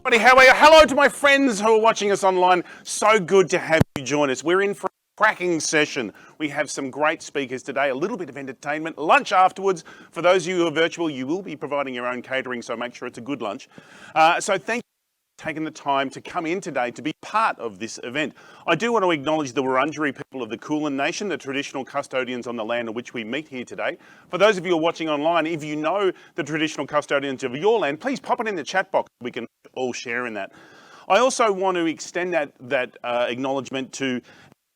Buddy, how are you? Hello to my friends who are watching us online. So good to have you join us. We're in for a cracking session. We have some great speakers today, a little bit of entertainment, lunch afterwards. For those of you who are virtual, you will be providing your own catering, so make sure it's a good lunch. So thank you for taking the time to come in today to be part of this event. I do want to acknowledge the Wurundjeri people of the Kulin Nation, the traditional custodians on the land on which we meet here today. For those of you who are watching online, if you know the traditional custodians of your land, please pop it in the chat box. We can all share in that. I also want to extend that acknowledgement to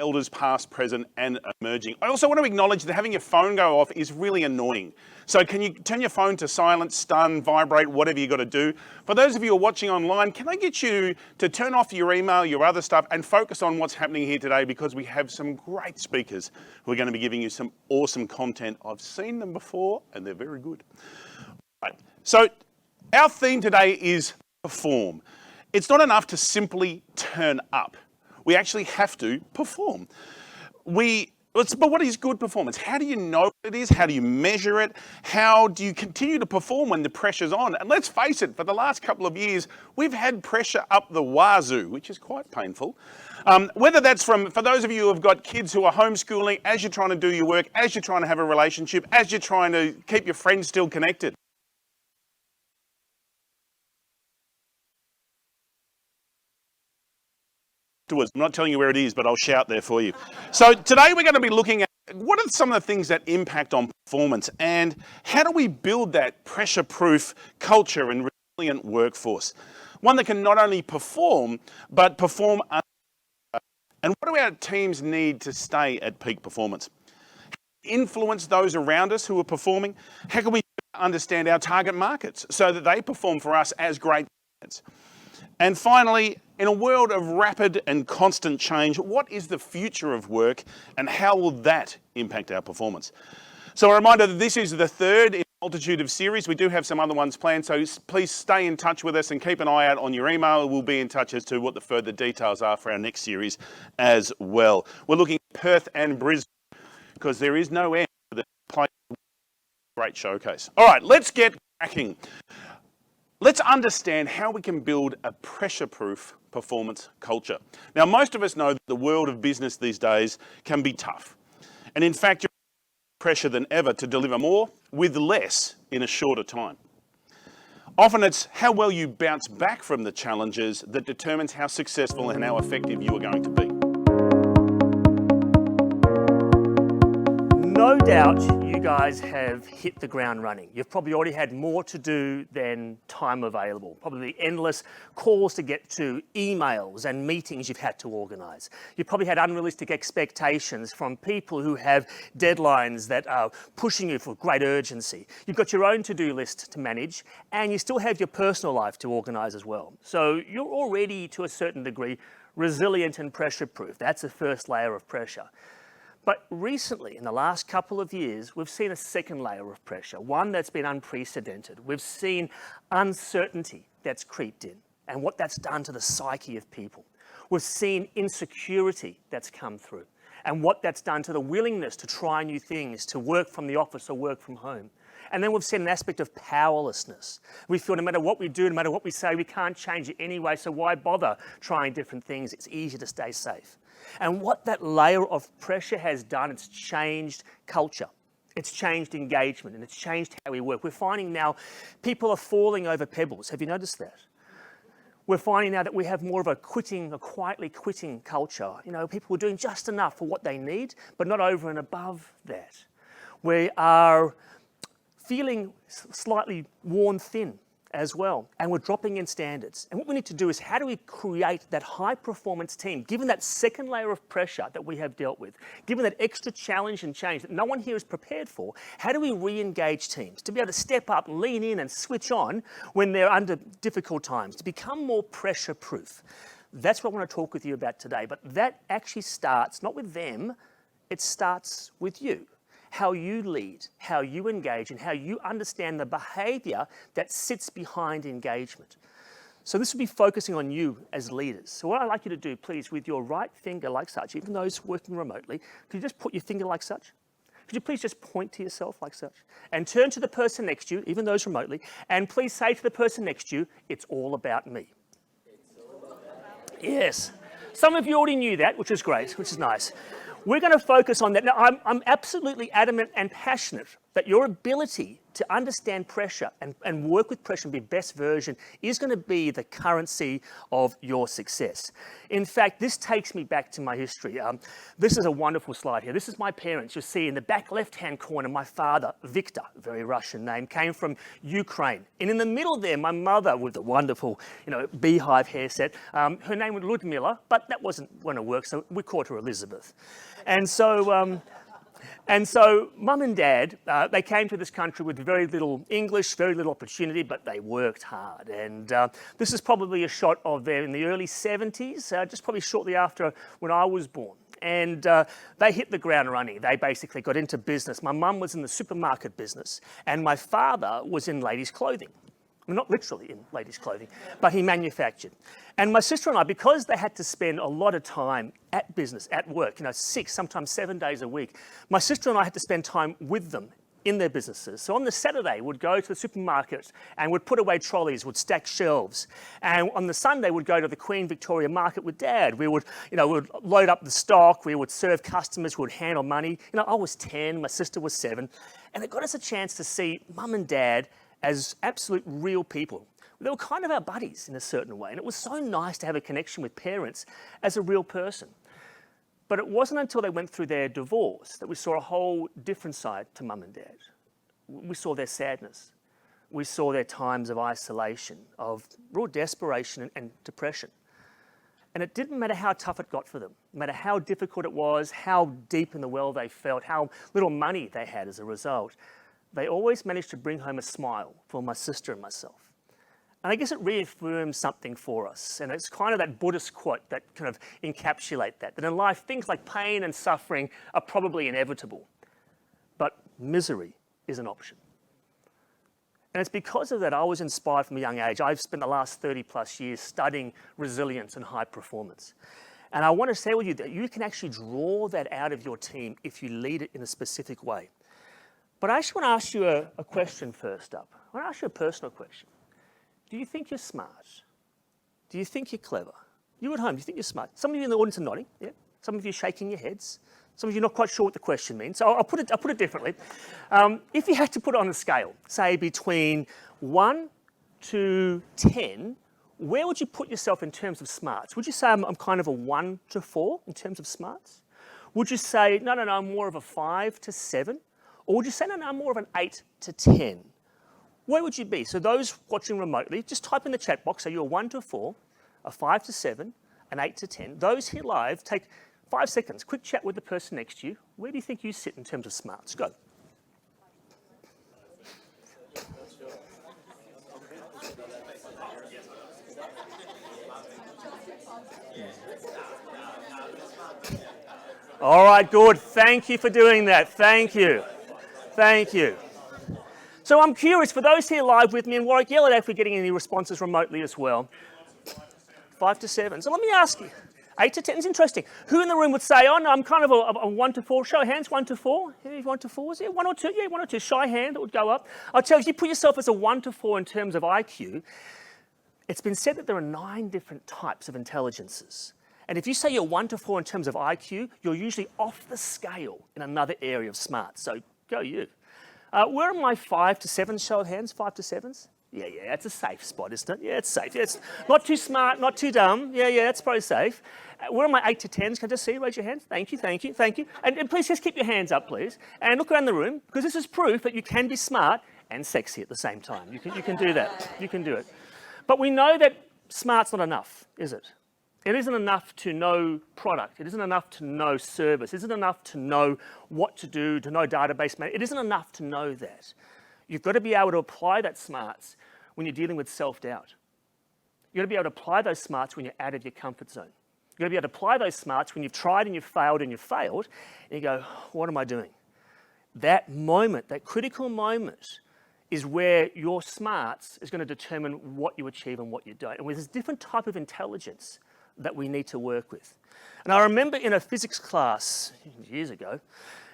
elders past, present and emerging. I also want to acknowledge that having your phone go off is really annoying. So can you turn your phone to silent, stun, vibrate, whatever you got to do. For those of you who are watching online, can I get you to turn off your email, your other stuff and focus on what's happening here today, because we have some great speakers who are going to be giving you some awesome content. I've seen them before and they're very good. Right. So our theme today is perform. It's not enough to simply turn up. We actually have to perform. But what is good performance? How do you know what it is? How do you measure it? How do you continue to perform when the pressure's on? And let's face it, for the last couple of years, we've had pressure up the wazoo, which is quite painful. Whether that's for those of you who have got kids who are homeschooling, as you're trying to do your work, as you're trying to have a relationship, as you're trying to keep your friends still connected. I'm not telling you where it is, but I'll shout there for you. So today we're going to be looking at what are some of the things that impact on performance and how do we build that pressure-proof culture and resilient workforce? One that can not only perform, but perform under pressure. And what do our teams need to stay at peak performance? Influence those around us who are performing? How can we understand our target markets so that they perform for us as great clients? And finally, in a world of rapid and constant change, what is the future of work and how will that impact our performance? So a reminder that this is the third in a multitude of series. We do have some other ones planned, so please stay in touch with us and keep an eye out on your email. We'll be in touch as to what the further details are for our next series as well. We're looking at Perth and Brisbane because there is no end to the place. Great showcase. All right, let's get cracking. Let's understand how we can build a pressure-proof performance culture. Now, most of us know that the world of business these days can be tough. And in fact, you're under pressure than ever to deliver more with less in a shorter time. Often it's how well you bounce back from the challenges that determines how successful and how effective you are going to be. No doubt you guys have hit the ground running. You've probably already had more to do than time available. Probably endless calls to get to, emails and meetings you've had to organise. You've probably had unrealistic expectations from people who have deadlines that are pushing you for great urgency. You've got your own to-do list to manage and you still have your personal life to organise as well. So you're already, to a certain degree, resilient and pressure-proof. That's the first layer of pressure. But recently, in the last couple of years, we've seen a second layer of pressure, one that's been unprecedented. We've seen uncertainty that's creeped in and what that's done to the psyche of people. We've seen insecurity that's come through and what that's done to the willingness to try new things, to work from the office or work from home. And then we've seen an aspect of powerlessness. We feel no matter what we do, no matter what we say, we can't change it anyway, so why bother trying different things? It's easier to stay safe. And what that layer of pressure has done, it's changed culture. It's changed engagement and it's changed how we work. We're finding now people are falling over pebbles. Have you noticed that? We're finding now that we have more of a quietly quitting culture. You know, people are doing just enough for what they need, but not over and above that. We are feeling slightly worn thin as well, and we're dropping in standards. And what we need to do is how do we create that high performance team, given that second layer of pressure that we have dealt with, given that extra challenge and change that no one here is prepared for, how do we re-engage teams to be able to step up, lean in and switch on when they're under difficult times, to become more pressure proof? That's what I want to talk with you about today, but that actually starts not with them, it starts with you. How you lead, how you engage, and how you understand the behaviour that sits behind engagement. So this will be focusing on you as leaders. So what I'd like you to do, please, with your right finger like such, even those working remotely, could you just put your finger like such? Could you please just point to yourself like such? And turn to the person next to you, even those remotely, and please say to the person next to you, it's all about me. Yes. Some of you already knew that, which is great, which is nice. We're going to focus on that. Now, I'm absolutely adamant and passionate that your ability to understand pressure and work with pressure and be best version is going to be the currency of your success. In fact, this takes me back to my history. This is a wonderful slide here. This is my parents. You'll see in the back left-hand corner, my father, Victor, very Russian name, came from Ukraine. And in the middle there, my mother with the wonderful, beehive hair set. Her name was Ludmilla, but that wasn't going to work, so we called her Elizabeth. And so Mum and Dad, they came to this country with very little English, very little opportunity, but they worked hard. And this is probably a shot of them in the early 70s, just probably shortly after when I was born. And they hit the ground running. They basically got into business. My mum was in the supermarket business, and my father was in ladies' clothing. Well, not literally in ladies' clothing, but he manufactured. And my sister and I, because they had to spend a lot of time at business, at work, 6, sometimes 7 days a week, my sister and I had to spend time with them in their businesses. So on the Saturday, we'd go to the supermarket and we'd put away trolleys, would stack shelves. And on the Sunday, we'd go to the Queen Victoria Market with Dad. We would, we'd load up the stock, we would serve customers, we would handle money. I was 10, my sister was 7. And it got us a chance to see Mum and Dad as absolute real people. They were kind of our buddies in a certain way, and it was so nice to have a connection with parents as a real person. But it wasn't until they went through their divorce that we saw a whole different side to Mum and Dad. We saw their sadness. We saw their times of isolation, of real desperation and depression. And it didn't matter how tough it got for them, no matter how difficult it was, how deep in the well they felt, how little money they had as a result. They always managed to bring home a smile for my sister and myself. And I guess it reaffirms something for us. And it's kind of that Buddhist quote that kind of encapsulate that in life, things like pain and suffering are probably inevitable, but misery is an option. And it's because of that I was inspired from a young age. I've spent the last 30 plus years studying resilience and high performance. And I want to share with you that you can actually draw that out of your team if you lead it in a specific way. But I actually want to ask you a question first up. I want to ask you a personal question. Do you think you're smart? Do you think you're clever? You at home, do you think you're smart? Some of you in the audience are nodding, yeah? Some of you are shaking your heads. Some of you are not quite sure what the question means. So I'll put it differently. If you had to put it on a scale, say between 1 to 10, where would you put yourself in terms of smarts? Would you say I'm kind of a 1 to 4 in terms of smarts? Would you say, no, I'm more of a 5 to 7? Or would you say, no, I'm more of an 8 to 10? Where would you be? So those watching remotely, just type in the chat box, so you're a 1 to 4, a 5 to 7, an 8 to 10. Those here live, take 5 seconds, quick chat with the person next to you. Where do you think you sit in terms of smarts? Go. All right, good. Thank you for doing that. Thank you. Thank you. So I'm curious, for those here live with me, and Warwick, yell it out if we're getting any responses remotely as well. 5 to 7. So let me ask you, 8 to 10 is interesting. Who in the room would say, oh no, I'm kind of a 1 to 4? Show of hands, 1 to 4. Any 1 to 4s? Yeah, 1 or 2. Yeah, 1 or 2. Shy hand, that would go up. I'll tell you, if you put yourself as a 1 to 4 in terms of IQ, it's been said that there are 9 different types of intelligences. And if you say you're 1 to 4 in terms of IQ, you're usually off the scale in another area of smarts. So go you. Where are my 5 to 7 show of hands? 5 to 7s? Yeah, that's a safe spot, isn't it? Yeah, it's safe. Yeah, it's not too smart, not too dumb. Yeah, that's probably safe. Where are my 8 to 10s? Can I just see? Raise your hands. Thank you. And please just keep your hands up, please. And look around the room, because this is proof that you can be smart and sexy at the same time. You can do that. You can do it. But we know that smart's not enough, is it? It isn't enough to know product. It isn't enough to know service. It isn't enough to know what to do, to know database management. It isn't enough to know that. You've got to be able to apply that smarts when you're dealing with self-doubt. You've got to be able to apply those smarts when you're out of your comfort zone. You've got to be able to apply those smarts when you've tried and you've failed, and you go, what am I doing? That moment, that critical moment, is where your smarts is going to determine what you achieve and what you don't. And there's this different type of intelligence that we need to work with. And I remember in a physics class years ago,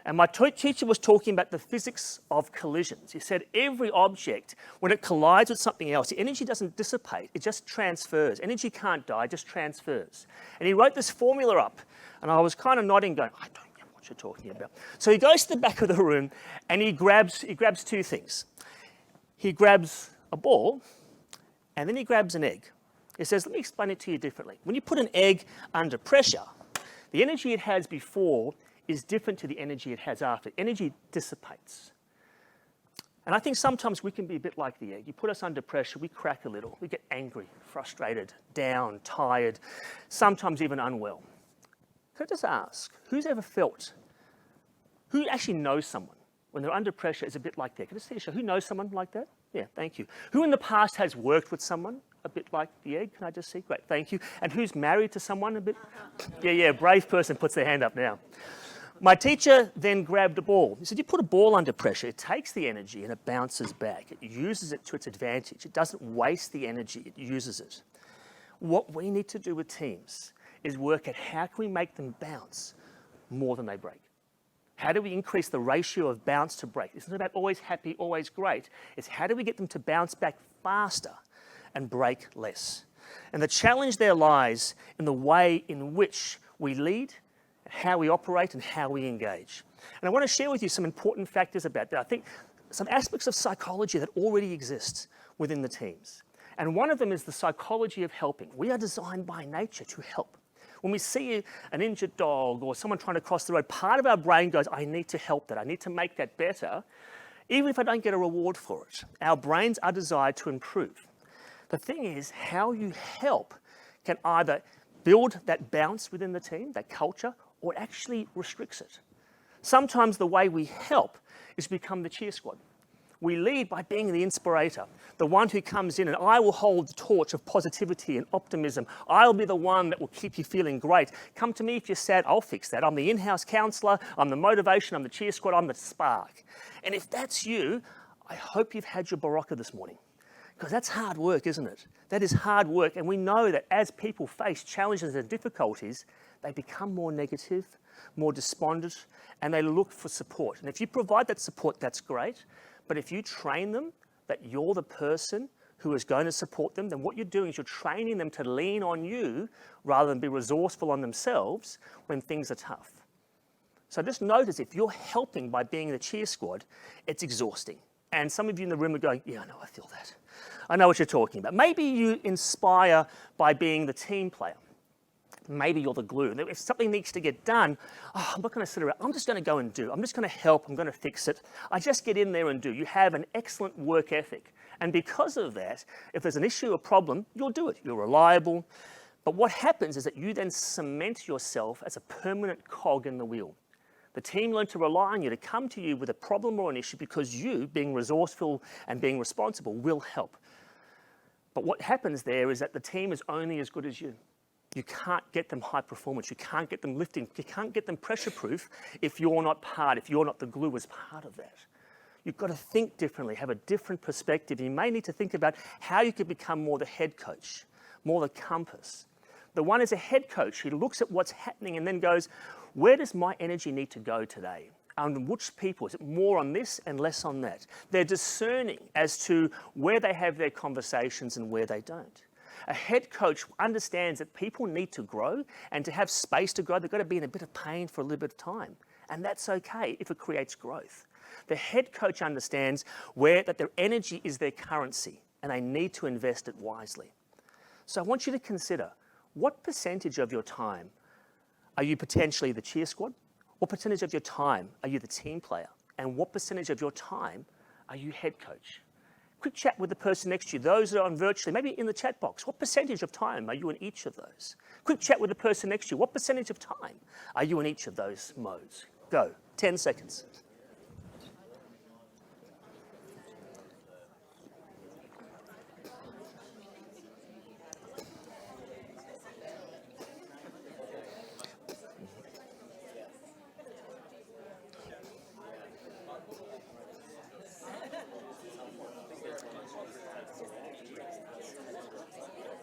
And my teacher was talking about the physics of collisions. He said every object, when it collides with something else, the energy doesn't dissipate, it just transfers. Energy can't die, it just transfers. And he wrote this formula up, and I was kind of nodding, going, I don't know what you're talking about. So he goes to the back of the room, and he grabs two things. He grabs a ball, and then he grabs an egg. He says, let me explain it to you differently. When you put an egg under pressure, the energy it has before is different to the energy it has after. Energy dissipates. And I think sometimes we can be a bit like the egg. You put us under pressure, we crack a little. We get angry, frustrated, down, tired, sometimes even unwell. Can I just ask, who's ever felt, who actually knows someone when they're under pressure is a bit like that? Can I just see a show? Who knows someone like that? Yeah, thank you. Who in the past has worked with someone a bit like the egg? Can I just see? Great, thank you. And who's married to someone a bit? Yeah, brave person puts their hand up now. My teacher then grabbed a ball. He said, you put a ball under pressure, it takes the energy and it bounces back. It uses it to its advantage. It doesn't waste the energy, it uses it. What we need to do with teams is work at how can we make them bounce more than they break. How do we increase the ratio of bounce to break? It's not about always happy, always great. It's how do we get them to bounce back faster and break less? And the challenge there lies in the way in which we lead, how we operate and how we engage. And I want to share with you some important factors about that. I think some aspects of psychology that already exist within the teams. And one of them is the psychology of helping. We are designed by nature to help. When we see an injured dog or someone trying to cross the road, part of our brain goes, I need to help that. I need to make that better, even if I don't get a reward for it. Our brains are designed to improve. The thing is, how you help can either build that bounce within the team, that culture, or it actually restricts it. Sometimes the way we help is become the cheer squad. We lead by being the inspirator, the one who comes in and I will hold the torch of positivity and optimism. I'll be the one that will keep you feeling great. Come to me if you're sad, I'll fix that. I'm the in-house counsellor, I'm the motivation, I'm the cheer squad, I'm the spark. And if that's you, I hope you've had your Barocca this morning. Because that's hard work, isn't it? That is hard work, and we know that as people face challenges and difficulties, they become more negative, more despondent, and they look for support. And if you provide that support, that's great. But if you train them that you're the person who is going to support them, then what you're doing is you're training them to lean on you rather than be resourceful on themselves when things are tough. So just notice if you're helping by being the cheer squad, it's exhausting. And some of you in the room are going, yeah, I know, I feel that. I know what you're talking about. Maybe you inspire by being the team player. Maybe you're the glue. If something needs to get done, I'm not going to sit around. I'm just going to go and do. I'm just going to help. I'm going to fix it. I just get in there and do. You have an excellent work ethic. And because of that, if there's an issue, a problem, you'll do it. You're reliable. But what happens is that you then cement yourself as a permanent cog in the wheel. The team learn to rely on you to come to you with a problem or an issue because you, being resourceful and being responsible, will help. But what happens there is that the team is only as good as you. You can't get them high performance. You can't get them lifting. You can't get them pressure proof if you're not part, if you're not the glue as part of that. You've got to think differently, have a different perspective. You may need to think about how you could become more the head coach, more the compass. The one is a head coach who looks at what's happening and then goes, where does my energy need to go today? And which people? Is it more on this and less on that? They're discerning as to where they have their conversations and where they don't. A head coach understands that people need to grow, and to have space to grow, they've got to be in a bit of pain for a little bit of time. And that's okay if it creates growth. The head coach understands that their energy is their currency, and they need to invest it wisely. So I want you to consider, what percentage of your time are you potentially the cheer squad? What percentage of your time are you the team player? And what percentage of your time are you head coach? Quick chat with the person next to you, those that are on virtually, maybe in the chat box. What percentage of time are you in each of those? Quick chat with the person next to you. What percentage of time are you in each of those modes? Go, 10 seconds.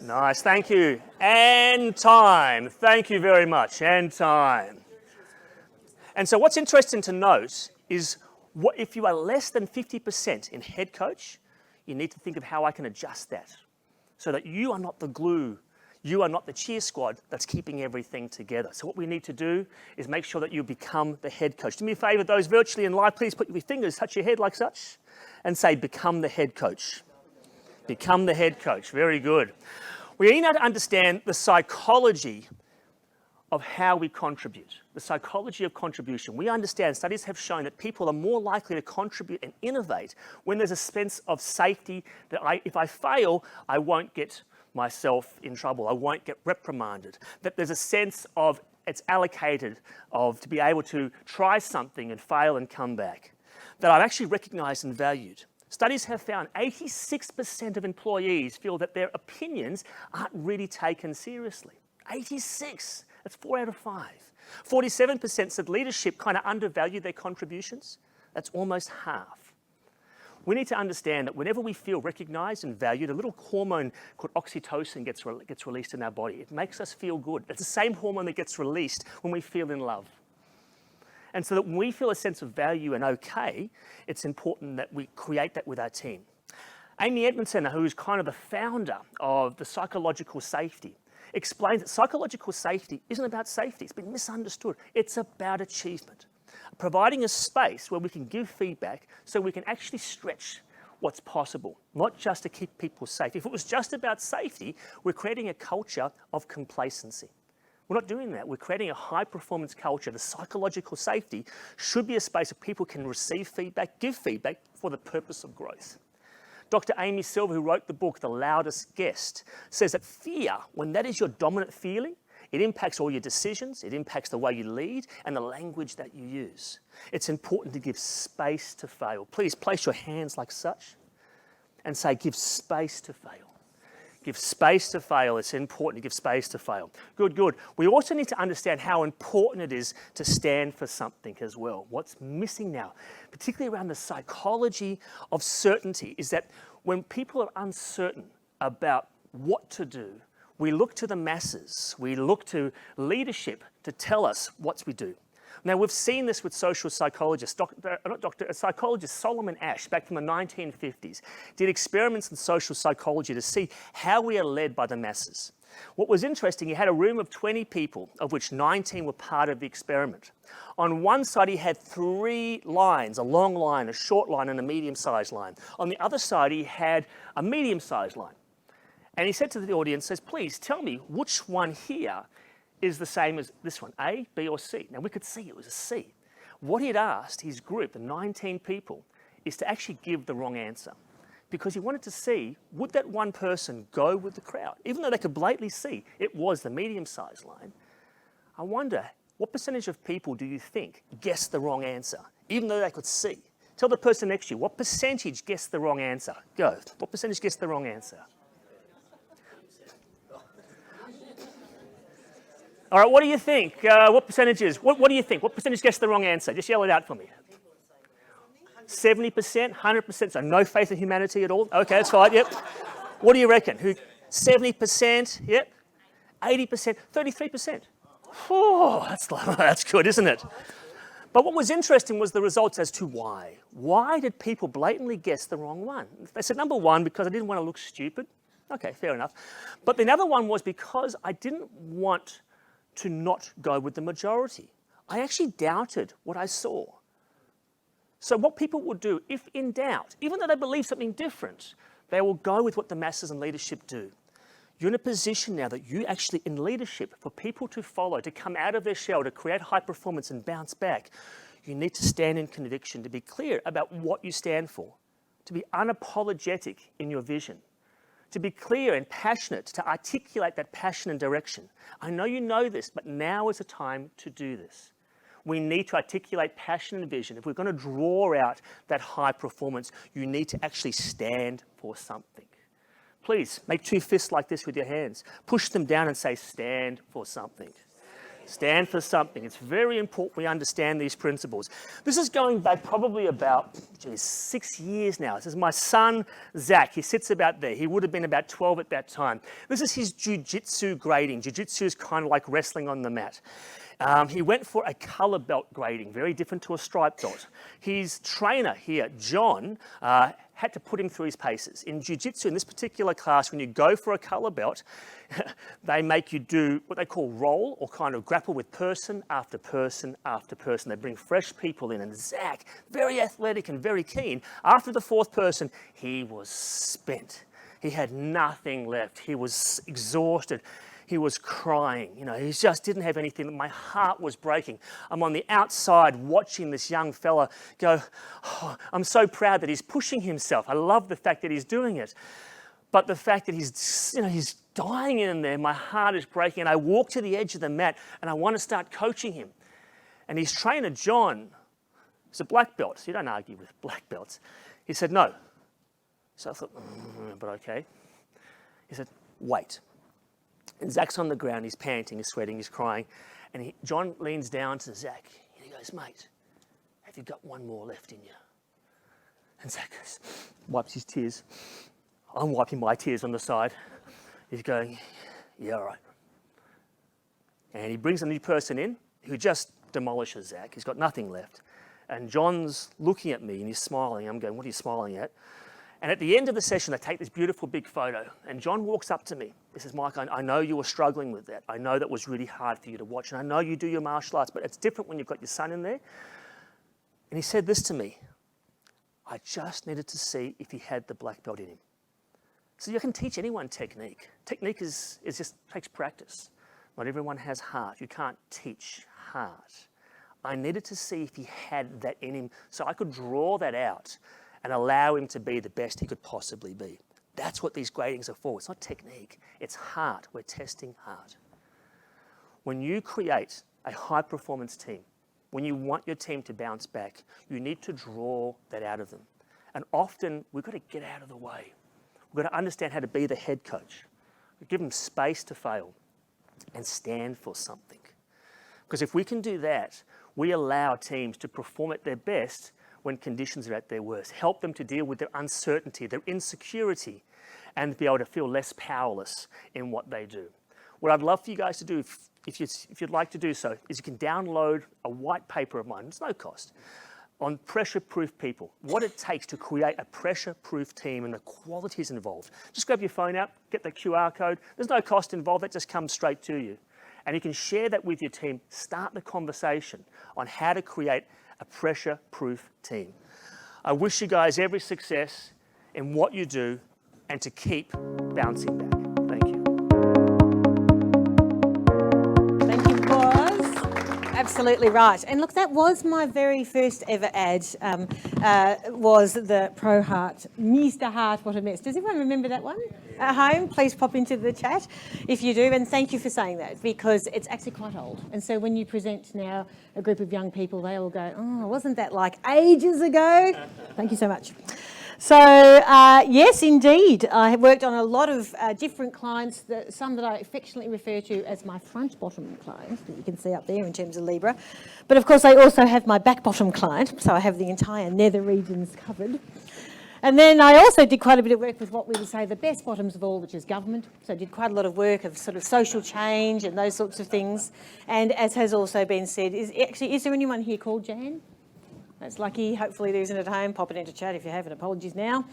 Nice, thank you. And time. Thank you very much. And time. And so what's interesting to note is if you are less than 50% in head coach, you need to think of how I can adjust that so that you are not the glue, you are not the cheer squad that's keeping everything together. So what we need to do is make sure that you become the head coach. Do me a favor, those virtually in live, please put your fingers, touch your head like such, and say, become the head coach. Become the head coach. Very good. We need now to understand the psychology of how we contribute, the psychology of contribution. We understand, studies have shown that people are more likely to contribute and innovate when there's a sense of safety that if I fail, I won't get myself in trouble, I won't get reprimanded, that there's a sense of it's allocated to be able to try something and fail and come back, that I'm actually recognised and valued. Studies have found 86% of employees feel that their opinions aren't really taken seriously. 86. That's 4 out of 5. 47% said leadership kind of undervalued their contributions. That's almost half. We need to understand that whenever we feel recognised and valued, a little hormone called oxytocin gets released in our body. It makes us feel good. It's the same hormone that gets released when we feel in love. And so that when we feel a sense of value and okay, it's important that we create that with our team. Amy Edmondson, who's kind of the founder of the psychological safety, explains that psychological safety isn't about safety. It's been misunderstood. It's about achievement. Providing a space where we can give feedback so we can actually stretch what's possible, not just to keep people safe. If it was just about safety, we're creating a culture of complacency. We're not doing that. We're creating a high-performance culture. The psychological safety should be a space where people can receive feedback, give feedback for the purpose of growth. Dr. Amy Silver, who wrote the book, The Loudest Guest, says that fear, when that is your dominant feeling, it impacts all your decisions, it impacts the way you lead and the language that you use. It's important to give space to fail. Please place your hands like such and say, give space to fail. Give space to fail. It's important to give space to fail. Good, good. We also need to understand how important it is to stand for something as well. What's missing now, particularly around the psychology of certainty, is that when people are uncertain about what to do, we look to the masses, we look to leadership to tell us what we do. Now, we've seen this with social psychologists. Psychologist Solomon Asch, back from the 1950s, did experiments in social psychology to see how we are led by the masses. What was interesting, he had a room of 20 people, of which 19 were part of the experiment. On one side, he had 3 lines, a long line, a short line, and a medium-sized line. On the other side, he had a medium-sized line. And he said to the audience, please tell me which one here is the same as this one, A, B, or C. Now, we could see it was a C. What he had asked his group, the 19 people, is to actually give the wrong answer, because he wanted to see, would that one person go with the crowd? Even though they could blatantly see it was the medium-sized line, I wonder, what percentage of people do you think guessed the wrong answer, even though they could see? Tell the person next to you, what percentage guessed the wrong answer? Go. What percentage guessed the wrong answer? All right, what do you think? What percentages? What do you think? What percentage guessed the wrong answer? Just yell it out for me. 70%, 100%, so no faith in humanity at all? Okay, that's fine, yep. What do you reckon? 70%, yep. 80%, 33%. Oh, that's good, isn't it? But what was interesting was the results as to why. Why did people blatantly guess the wrong one? They said, number one, because I didn't want to look stupid. Okay, fair enough. But the other one was because I didn't want to not go with the majority. I actually doubted what I saw. So what people will do, if in doubt, even though they believe something different, they will go with what the masses and leadership do. You're in a position now that you actually, in leadership, for people to follow, to come out of their shell, to create high performance and bounce back, you need to stand in conviction, to be clear about what you stand for, to be unapologetic in your vision, to be clear and passionate, to articulate that passion and direction. I know you know this, but now is the time to do this. We need to articulate passion and vision. If we're going to draw out that high performance, you need to actually stand for something. Please, make 2 fists like this with your hands. Push them down and say, stand for something. Stand for something. It's very important we understand these principles. This is going back probably about 6 years now. This is my son, Zach. He sits about there. He would have been about 12 at that time. This is his jiu-jitsu grading. Jiu-jitsu is kind of like wrestling on the mat. He went for a colour belt grading, very different to a stripe belt. His trainer here, John, had to put him through his paces. In jiu-jitsu, in this particular class, when you go for a colour belt, they make you do what they call roll, or kind of grapple with person after person after person. They bring fresh people in, and Zach, very athletic and very keen, after the fourth person, he was spent. He had nothing left. He was exhausted. He was crying. You know, he just didn't have anything. My heart was breaking. I'm on the outside watching this young fella go, oh, I'm so proud that he's pushing himself. I love the fact that he's doing it. But the fact that he's dying in there, my heart is breaking. And I walk to the edge of the mat and I want to start coaching him. And his trainer, John, is a black belt. So you don't argue with black belts. He said, no. So I thought, but okay. He said, wait. And Zach's on the ground, he's panting, he's sweating, he's crying. And John leans down to Zach and he goes, mate, have you got one more left in you? And Zach goes, wipes his tears. I'm wiping my tears on the side. He's going, yeah, all right. And he brings a new person in who just demolishes Zach. He's got nothing left. And John's looking at me and he's smiling. I'm going, what are you smiling at? And at the end of the session, they take this beautiful big photo. And John walks up to me. He says, Mike, I know you were struggling with that. I know that was really hard for you to watch. And I know you do your martial arts, but it's different when you've got your son in there. And he said this to me. I just needed to see if he had the black belt in him. So you can teach anyone technique. Technique is just takes practice. Not everyone has heart. You can't teach heart. I needed to see if he had that in him so I could draw that out and allow him to be the best he could possibly be. That's what these gradings are for. It's not technique, it's heart. We're testing heart. When you create a high-performance team, when you want your team to bounce back, you need to draw that out of them. And often, we've got to get out of the way. We've got to understand how to be the head coach. Give them space to fail and stand for something. Because if we can do that, we allow teams to perform at their best when conditions are at their worst. Help them to deal with their uncertainty, their insecurity, and be able to feel less powerless in what they do. What I'd love for you guys to do, if you'd like to do so, is you can download a white paper of mine, it's no cost, on pressure-proof people, what it takes to create a pressure-proof team and the qualities involved. Just grab your phone out, get the QR code. There's no cost involved, that just comes straight to you. And you can share that with your team, start the conversation on how to create a pressure-proof team. I wish you guys every success in what you do and to keep bouncing back. Thank you. Thank you, Boz. Absolutely right. And look, that was my very first ever ad, was the Pro Heart, Mr. Heart, what a mess. Does everyone remember that one? At home, please pop into the chat if you do, and thank you for saying that, because it's actually quite old. And so when you present now a group of young people, they all go, oh, wasn't that like ages ago? Thank you so much. So yes, indeed, I have worked on a lot of different clients, some that I affectionately refer to as my front bottom clients, that you can see up there in terms of Libra. But of course, I also have my back bottom client, so I have the entire nether regions covered. And then I also did quite a bit of work with what we would say the best bottoms of all, which is government. So I did quite a lot of work of sort of social change and those sorts of things. And as has also been said, is there anyone here called Jan? That's lucky. Hopefully there isn't at home. Pop it into chat if you have, and apologies now.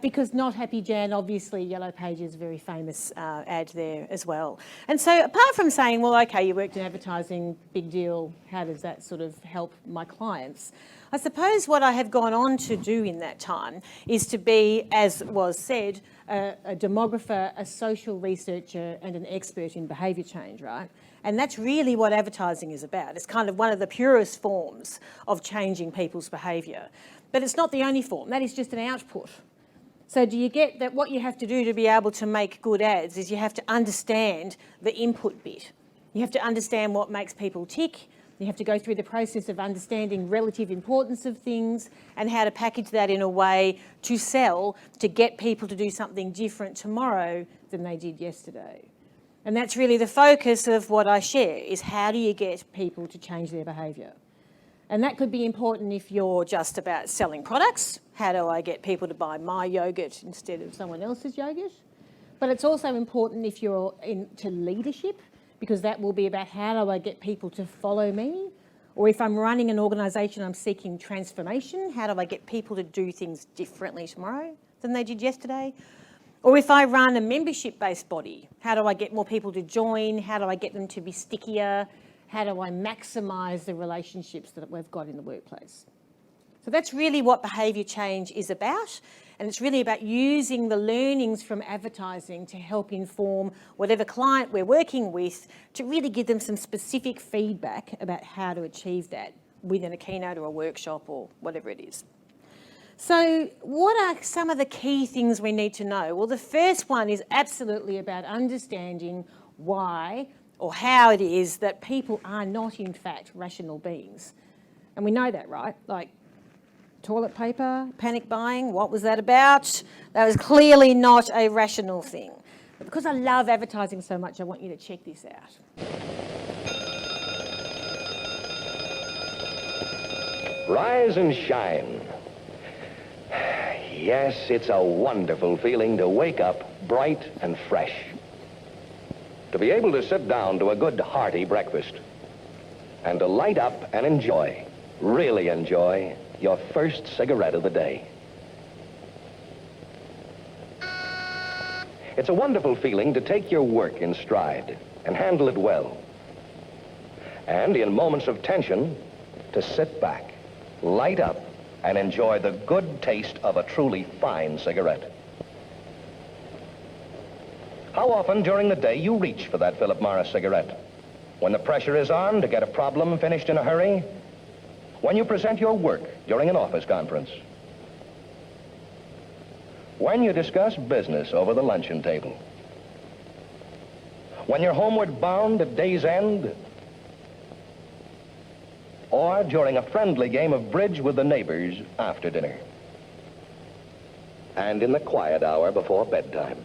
Because Not Happy Jan, obviously Yellow Pages, very famous ad there as well. And so apart from saying, well, okay, you worked in advertising, big deal, how does that sort of help my clients? I suppose what I have gone on to do in that time is to be, as was said, a demographer, a social researcher and an expert in behaviour change, right? And that's really what advertising is about. It's kind of one of the purest forms of changing people's behaviour. But it's not the only form, that is just an output. So do you get that what you have to do to be able to make good ads is you have to understand the input bit. You have to understand what makes people tick. You have to go through the process of understanding relative importance of things and how to package that in a way to sell, to get people to do something different tomorrow than they did yesterday. And that's really the focus of what I share, is how do you get people to change their behaviour? And that could be important if you're just about selling products. How do I get people to buy my yogurt instead of someone else's yogurt? But it's also important if you're into leadership, because that will be about how do I get people to follow me? Or if I'm running an organisation, I'm seeking transformation, how do I get people to do things differently tomorrow than they did yesterday? Or if I run a membership-based body, how do I get more people to join? How do I get them to be stickier? How do I maximise the relationships that we've got in the workplace? So that's really what behaviour change is about. And it's really about using the learnings from advertising to help inform whatever client we're working with to really give them some specific feedback about how to achieve that within a keynote or a workshop or whatever it is. So what are some of the key things we need to know? Well, the first one is absolutely about understanding why or how it is that people are not, in fact, rational beings. And we know that, right? Like toilet paper, panic buying, what was that about? That was clearly not a rational thing. But because I love advertising so much, I want you to check this out. Rise and shine. Yes, it's a wonderful feeling to wake up bright and fresh. To be able to sit down to a good hearty breakfast and to light up and enjoy, really enjoy, your first cigarette of the day. It's a wonderful feeling to take your work in stride and handle it well. And in moments of tension, to sit back, light up, and enjoy the good taste of a truly fine cigarette. How often during the day you reach for that Philip Morris cigarette? When the pressure is on to get a problem finished in a hurry? When you present your work during an office conference? When you discuss business over the luncheon table? When you're homeward bound at day's end? Or during a friendly game of bridge with the neighbors after dinner? And in the quiet hour before bedtime?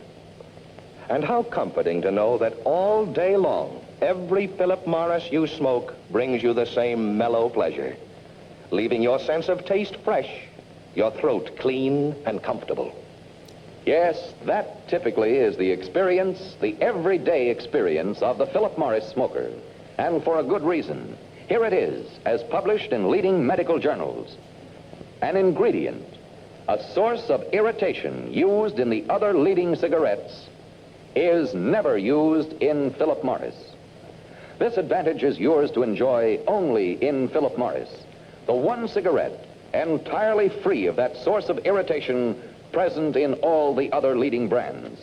And how comforting to know that all day long, every Philip Morris you smoke brings you the same mellow pleasure, leaving your sense of taste fresh, your throat clean and comfortable. Yes, that typically is the experience, the everyday experience of the Philip Morris smoker. And for a good reason. Here it is, as published in leading medical journals. An ingredient, a source of irritation used in the other leading cigarettes, is never used in Philip Morris. This advantage is yours to enjoy only in Philip Morris, the one cigarette entirely free of that source of irritation present in all the other leading brands.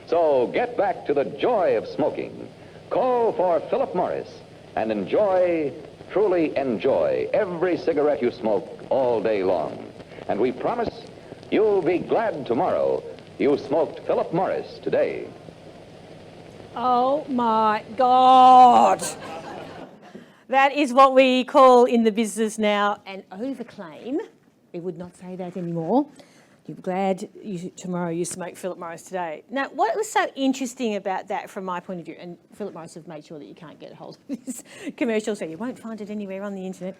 So get back to the joy of smoking. Call for Philip Morris and enjoy, truly enjoy, every cigarette you smoke all day long. And we promise you'll be glad tomorrow you smoked Philip Morris today. Oh my God. That is what we call in the business now an overclaim. We would not say that anymore. You're glad tomorrow you smoke Philip Morris today. Now, what was so interesting about that from my point of view, and Philip Morris have made sure that you can't get a hold of this commercial, so you won't find it anywhere on the internet.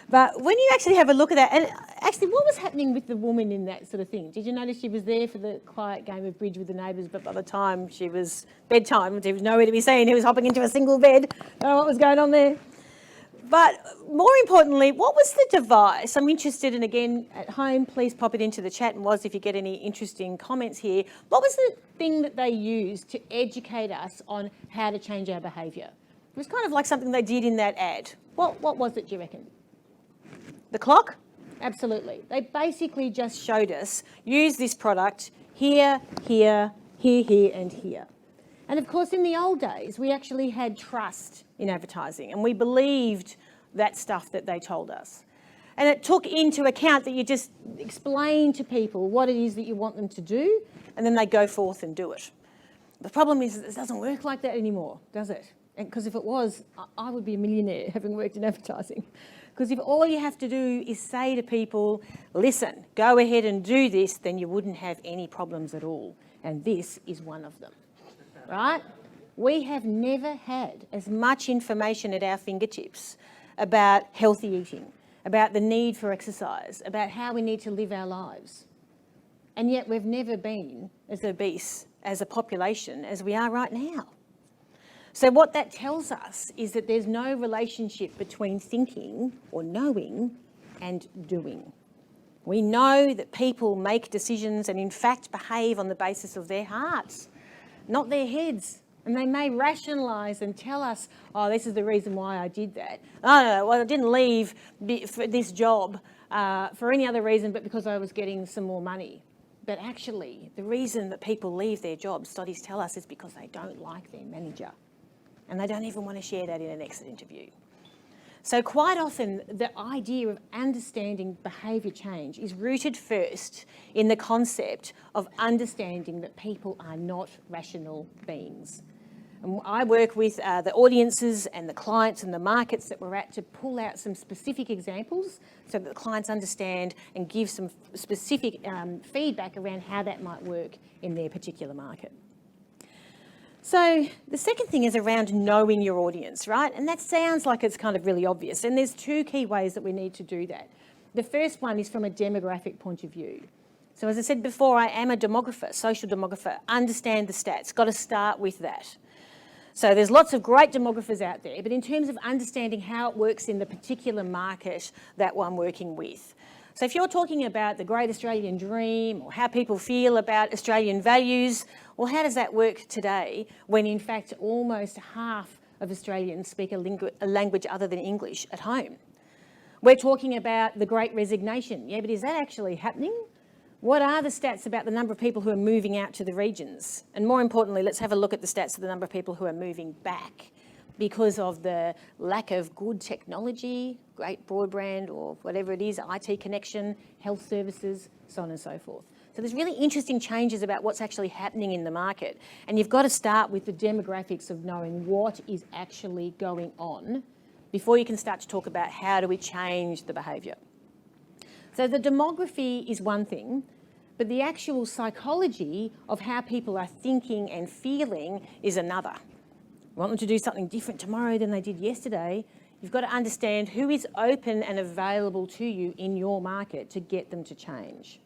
But when you actually have a look at that, and actually what was happening with the woman in that sort of thing? Did you notice she was there for the quiet game of bridge with the neighbours, but by the time she was bedtime, there was nowhere to be seen. He was hopping into a single bed. Don't know what was going on there. But more importantly, what was the device? I'm interested, and again, at home, please pop it into the chat, and if you get any interesting comments here, what was the thing that they used to educate us on how to change our behaviour? It was kind of like something they did in that ad. What was it, do you reckon? The clock? Absolutely. They basically just showed us, use this product here, here, here, here, and here. And of course, in the old days, we actually had trust in advertising, and we believed that stuff that they told us. And it took into account that you just explain to people what it is that you want them to do, and then they go forth and do it. The problem is that it doesn't work like that anymore, does it? Because if it was, I would be a millionaire having worked in advertising. Because if all you have to do is say to people, listen, go ahead and do this, then you wouldn't have any problems at all. And this is one of them. Right? We have never had as much information at our fingertips about healthy eating, about the need for exercise, about how we need to live our lives. And yet we've never been as obese as a population as we are right now. So what that tells us is that there's no relationship between thinking or knowing and doing. We know that people make decisions and in fact behave on the basis of their hearts, not their heads. And they may rationalise and tell us, oh, this is the reason why I did that. Oh, no, well, I didn't leave for this job for any other reason but because I was getting some more money. But actually, the reason that people leave their jobs, studies tell us, is because they don't like their manager. And they don't even want to share that in an exit interview. So quite often, the idea of understanding behaviour change is rooted first in the concept of understanding that people are not rational beings. And I work with the audiences and the clients and the markets that we're at to pull out some specific examples so that the clients understand and give some specific feedback around how that might work in their particular market. So the second thing is around knowing your audience, right? And that sounds like it's kind of really obvious. And there's two key ways that we need to do that. The first one is from a demographic point of view. So as I said before, I am a demographer, social demographer. Understand the stats. Got to start with that. So there's lots of great demographers out there, but in terms of understanding how it works in the particular market that I'm working with. So if you're talking about the great Australian dream or how people feel about Australian values, well, how does that work today when in fact almost half of Australians speak a language other than English at home? We're talking about the Great Resignation. Yeah, but is that actually happening? What are the stats about the number of people who are moving out to the regions? And more importantly, let's have a look at the stats of the number of people who are moving back because of the lack of good technology, great broadband or whatever it is, IT connection, health services, so on and so forth. So there's really interesting changes about what's actually happening in the market. And you've got to start with the demographics of knowing what is actually going on before you can start to talk about how do we change the behaviour. So the demography is one thing, but the actual psychology of how people are thinking and feeling is another. You want them to do something different tomorrow than they did yesterday, you've got to understand who is open and available to you in your market to get them to change.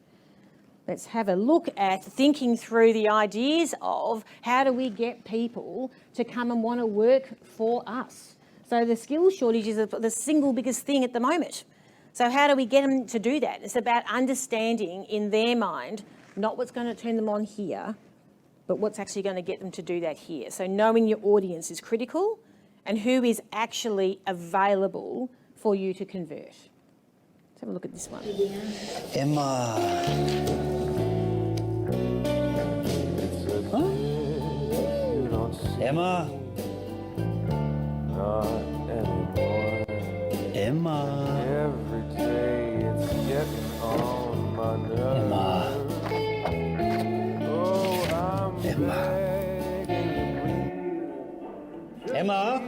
Let's have a look at thinking through the ideas of how do we get people to come and want to work for us. So the skills shortage is the single biggest thing at the moment. So how do we get them to do that? It's about understanding in their mind, not what's going to turn them on here, but what's actually going to get them to do that here. So knowing your audience is critical and who is actually available for you to convert. Let's have a look at this one. Emma. Huh? Emma. Not anymore. Emma. Every day it's getting on my nerves. Oh, I'm Emma. begging you, please. Emma.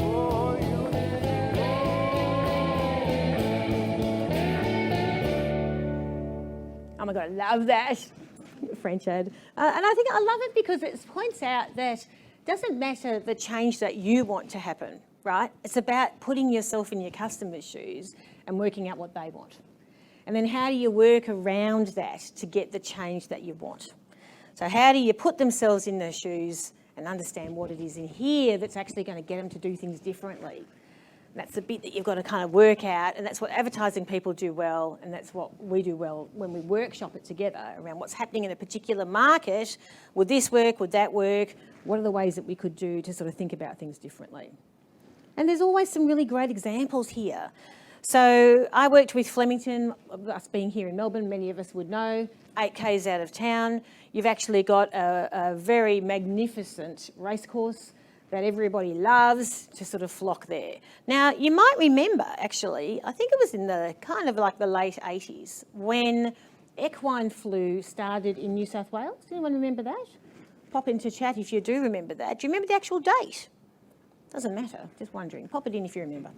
Oh, you Oh my God, I love that French ad. And I think I love it because it points out that it doesn't matter the change that you want to happen, right? It's about putting yourself in your customer's shoes and working out what they want. And then how do you work around that to get the change that you want? So how do you put themselves in their shoes and understand what it is in here that's actually going to get them to do things differently? That's the bit that you've got to kind of work out, and that's what advertising people do well, and that's what we do well when we workshop it together around what's happening in a particular market. Would this work? Would that work? What are the ways that we could do to sort of think about things differently? And there's always some really great examples here. So I worked with Flemington, us being here in Melbourne, many of us would know, 8 k's out of town. You've actually got a very magnificent racecourse that everybody loves to sort of flock there. Now, you might remember, actually, I think it was in the kind of like the late 80s, when equine flu started in New South Wales. Does anyone remember that? Pop into chat if you do remember that. Do you remember the actual date? Doesn't matter, just wondering. Pop it in if you remember.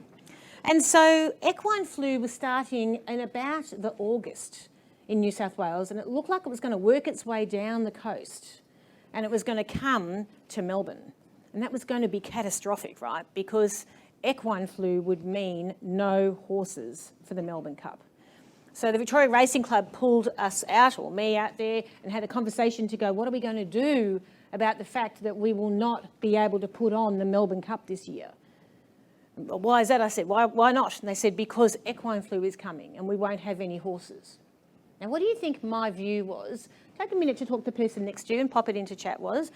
And so equine flu was starting in about the August in New South Wales, and it looked like it was going to work its way down the coast, and it was going to come to Melbourne. And that was going to be catastrophic, right? Because equine flu would mean no horses for the Melbourne Cup. So the Victoria Racing Club pulled us out, or me out there, and had a conversation to go, what are we going to do about the fact that we will not be able to put on the Melbourne Cup this year? Why is that? I said, why not? And they said, because equine flu is coming and we won't have any horses. Now, what do you think my view was? Take a minute to talk to the person next to you and pop it into chat was,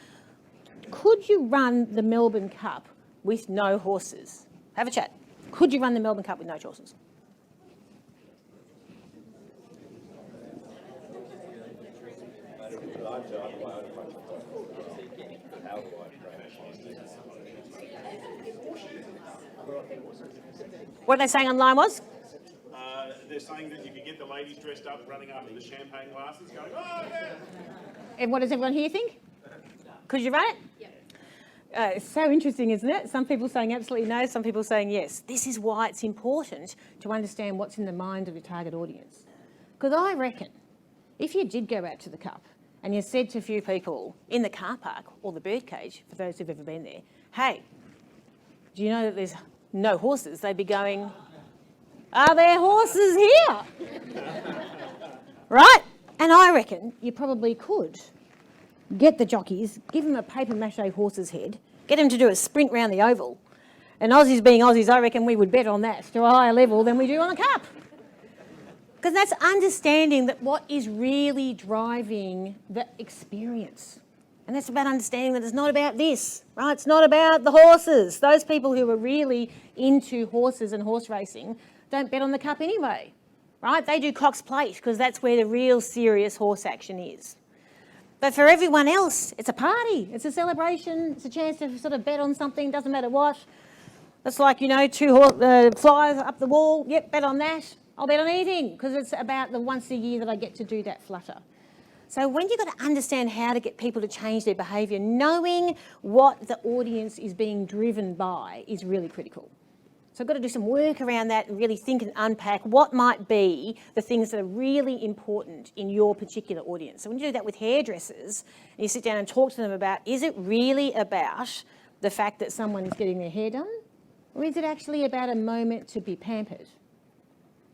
could you run the Melbourne Cup with no horses? Have a chat. Could you run the Melbourne Cup with no horses? What are they saying online was? They're saying that you could get the ladies dressed up, running after the champagne glasses, going, oh, yeah. And what does everyone here think? Could you run it? Yeah. It's so interesting, isn't it? Some people saying absolutely no, some people saying yes. This is why it's important to understand what's in the mind of your target audience. Because I reckon if you did go out to the Cup and you said to a few people in the car park or the birdcage, for those who've ever been there, hey, do you know that there's no horses? They'd be going, are there horses here? Right? And I reckon you probably could get the jockeys, give them a paper mache horse's head, get them to do a sprint round the oval. And Aussies being Aussies, I reckon we would bet on that to a higher level than we do on the Cup. Because that's understanding that what is really driving the experience. And that's about understanding that it's not about this, right? It's not about the horses. Those people who are really into horses and horse racing don't bet on the Cup anyway, right? They do Cox Plate because that's where the real serious horse action is. But for everyone else, it's a party, it's a celebration, it's a chance to sort of bet on something, doesn't matter what. It's like, you know, flyers up the wall, yep, bet on that. I'll bet on anything because it's about the once a year that I get to do that flutter. So when you've got to understand how to get people to change their behaviour, knowing what the audience is being driven by is really critical. So I've got to do some work around that and really think and unpack what might be the things that are really important in your particular audience. So when you do that with hairdressers, and you sit down and talk to them about, is it really about the fact that someone is getting their hair done? Or is it actually about a moment to be pampered?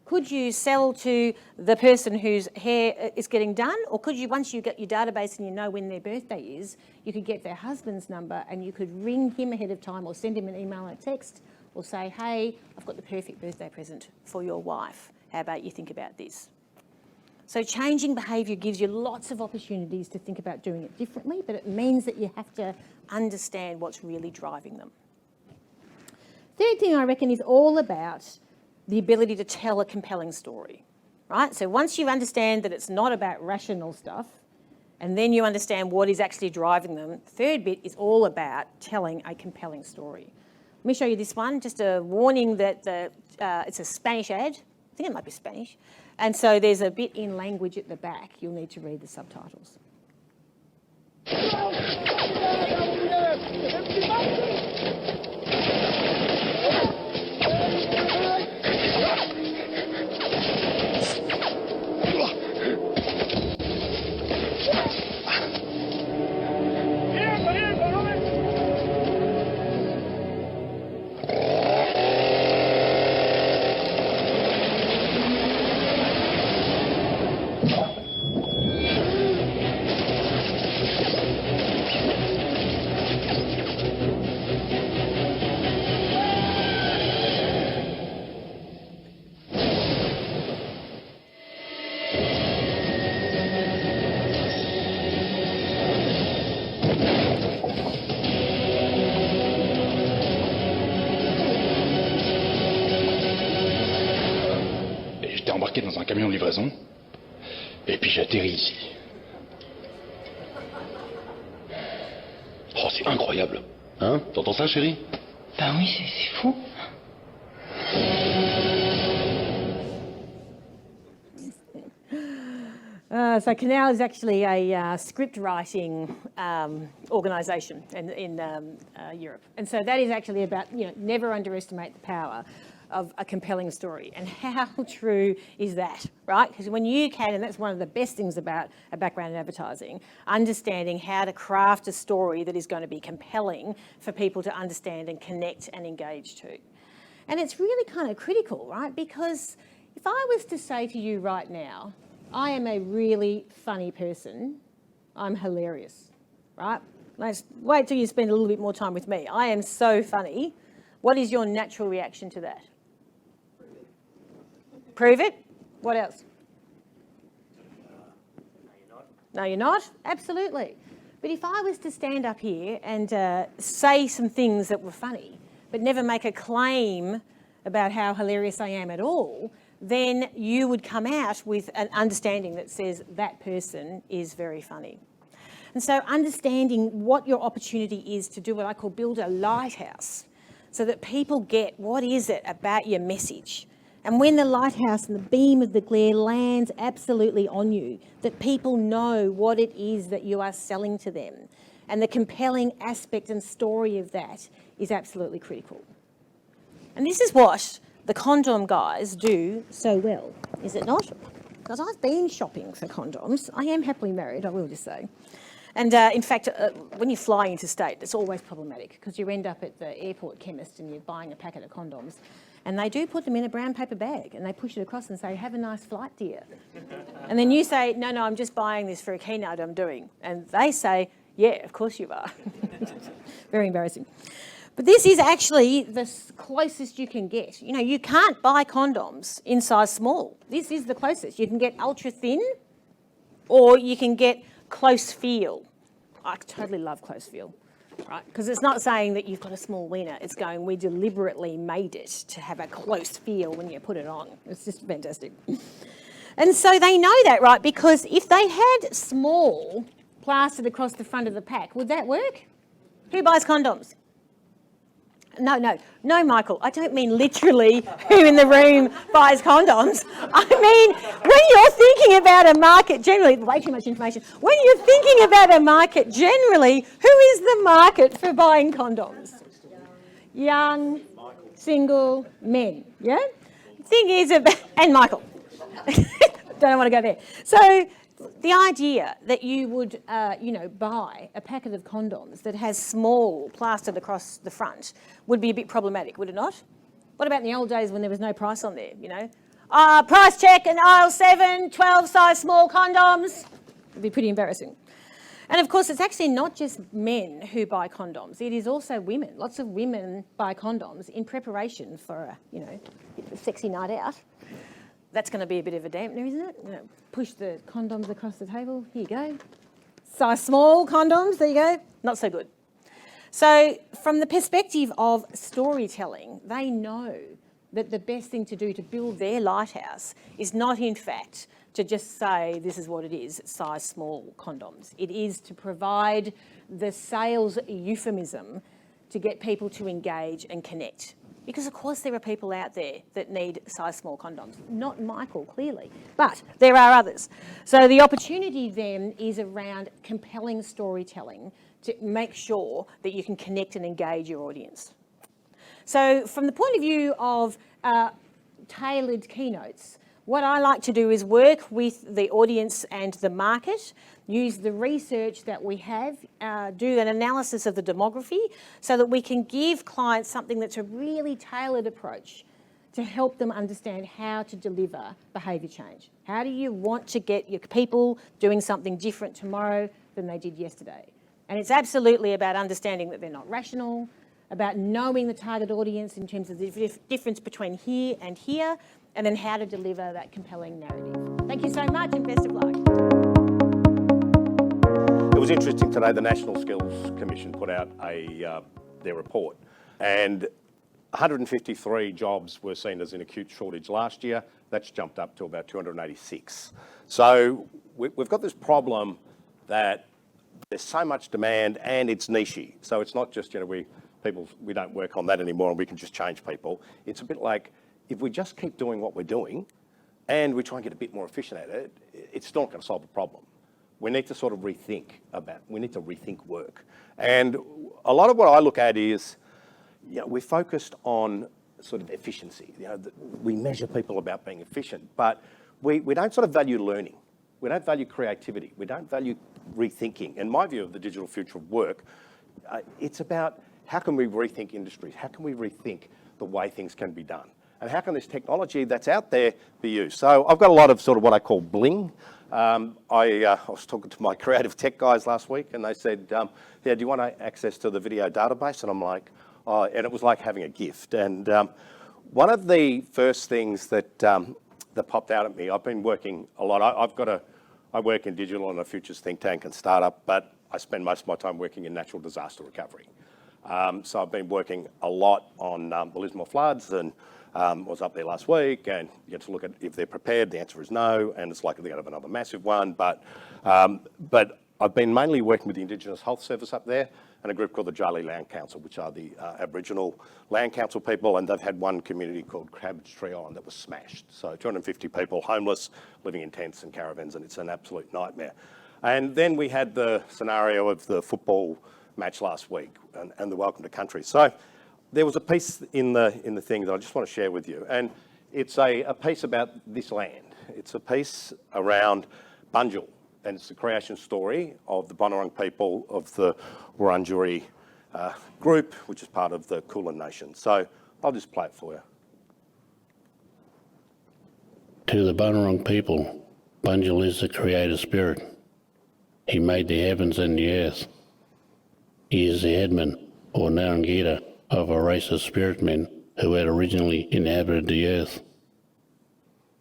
Could you sell to the person whose hair is getting done? Or could you, once you get your database and you know when their birthday is, you could get their husband's number and you could ring him ahead of time or send him an email and a text or say, hey, I've got the perfect birthday present for your wife. How about you think about this? So changing behaviour gives you lots of opportunities to think about doing it differently, but it means that you have to understand what's really driving them. Third thing I reckon is all about the ability to tell a compelling story, right? So once you understand that it's not about rational stuff, and then you understand what is actually driving them, third bit is all about telling a compelling story. Let me show you this one, just a warning that it's a Spanish ad. I think it might be Spanish. And so there's a bit in language at the back. You'll need to read the subtitles. Dans un camion de livraison, et puis j'atterris ici. Oh, c'est incroyable. Hein? T'entends ça, chérie? Ben oui, c'est fou. So Canal is actually a script writing organisation in Europe. And so that is actually about, you know, never underestimate the power of a compelling story. And how true is that, right? Because when you can, and that's one of the best things about a background in advertising, understanding how to craft a story that is going to be compelling for people to understand and connect and engage to. And it's really kind of critical, right? Because If I was to say to you right now, I am a really funny person, I'm hilarious, right? Let's wait till you spend a little bit more time with me. I am so funny. What is your natural reaction to that? Prove it. What else? No, you're not? Absolutely. But if I was to stand up here and say some things that were funny, but never make a claim about how hilarious I am at all, then you would come out with an understanding that says that person is very funny. And so understanding what your opportunity is to do what I call build a lighthouse, so that people get what is it about your message. And when the lighthouse and the beam of the glare lands absolutely on you, that people know what it is that you are selling to them. And the compelling aspect and story of that is absolutely critical. And this is what the condom guys do so well, is it not? Because I've been shopping for condoms. I am happily married, I will just say. And in fact, when you fly interstate, it's always problematic because you end up at the airport chemist and you're buying a packet of condoms. And they do put them in a brown paper bag and they push it across and say, have a nice flight, dear. And then you say, no, I'm just buying this for a keynote I'm doing. And they say, yeah, of course you are. Very embarrassing. But this is actually the closest you can get. You know, you can't buy condoms in size small. This is the closest. You can get ultra thin or you can get close feel. I totally love close feel, right? Because it's not saying that you've got a small wiener. It's going, we deliberately made it to have a close feel when you put it on. It's just fantastic. And so they know that, right? Because if they had small plastered across the front of the pack, would that work? Who buys condoms? No, Michael, I don't mean literally who in the room buys condoms. I mean, when you're thinking about a market generally, way too much information. When you're thinking about a market generally, who is the market for buying condoms? Young, single men, yeah? The thing is about, and Michael, don't want to go there. So the idea that you would, buy a packet of condoms that has small plastered across the front would be a bit problematic, would it not? What about in the old days when there was no price on there, you know? Price check in aisle 7, 12 size small condoms. It'd be pretty embarrassing. And of course, it's actually not just men who buy condoms. It is also women. Lots of women buy condoms in preparation for a sexy night out. That's going to be a bit of a dampener, isn't it? You know, push the condoms across the table. Here you go. Size small condoms. There you go. Not so good. So from the perspective of storytelling, they know that the best thing to do to build their lighthouse is not, in fact, to just say this is what it is, size small condoms. It is to provide the sales euphemism to get people to engage and connect. Because of course there are people out there that need size small condoms. Not Michael, clearly, but there are others. So the opportunity then is around compelling storytelling to make sure that you can connect and engage your audience. So from the point of view of tailored keynotes, what I like to do is work with the audience and the market, use the research that we have, do an analysis of the demography so that we can give clients something that's a really tailored approach to help them understand how to deliver behaviour change. How do you want to get your people doing something different tomorrow than they did yesterday? And it's absolutely about understanding that they're not rational, about knowing the target audience in terms of the difference between here, and then how to deliver that compelling narrative. Thank you so much and best of luck. It was interesting today, the National Skills Commission put out their report, and 153 jobs were seen as an acute shortage last year. That's jumped up to about 286. So we've got this problem that there's so much demand and it's nichey. So it's not just, we don't work on that anymore and we can just change people. It's a bit like, if we just keep doing what we're doing and we try and get a bit more efficient at it, it's not going to solve the problem. We need to sort of rethink work. And a lot of what I look at is, we're focused on sort of efficiency. We measure people about being efficient, but we don't sort of value learning. We don't value creativity. We don't value rethinking. In my view of the digital future of work, it's about how can we rethink industries? How can we rethink the way things can be done? and how can this technology that's out there be used? So I've got a lot of sort of what I call bling. I was talking to my creative tech guys last week, and they said, yeah, do you want access to the video database? And I'm like, oh, and it was like having a gift. And one of the first things that popped out at me, I've been working a lot. I work in digital and a futures think tank and startup, but I spend most of my time working in natural disaster recovery. So I've been working a lot on the Lismore floods, and was up there last week, and you get to look at if they're prepared. The answer is no, and it's likely they're going to have another massive one. But I've been mainly working with the Indigenous Health Service up there and a group called the Jarlee Land Council, which are the Aboriginal Land Council people, and they've had one community called Cabbage Tree Island that was smashed. So 250 people homeless, living in tents and caravans, and it's an absolute nightmare. And then we had the scenario of the football match last week and the Welcome to Country. So there was a piece in the thing that I just want to share with you, and it's a piece about this land. It's a piece around Bunjil, and it's the creation story of the Bunurong people of the Wurundjeri group, which is part of the Kulin Nation. So I'll just play it for you. To the Bunurong people, Bunjil is the creator spirit. He made the heavens and the earth. He is the headman, or Narangita, of a race of spirit men who had originally inhabited the earth.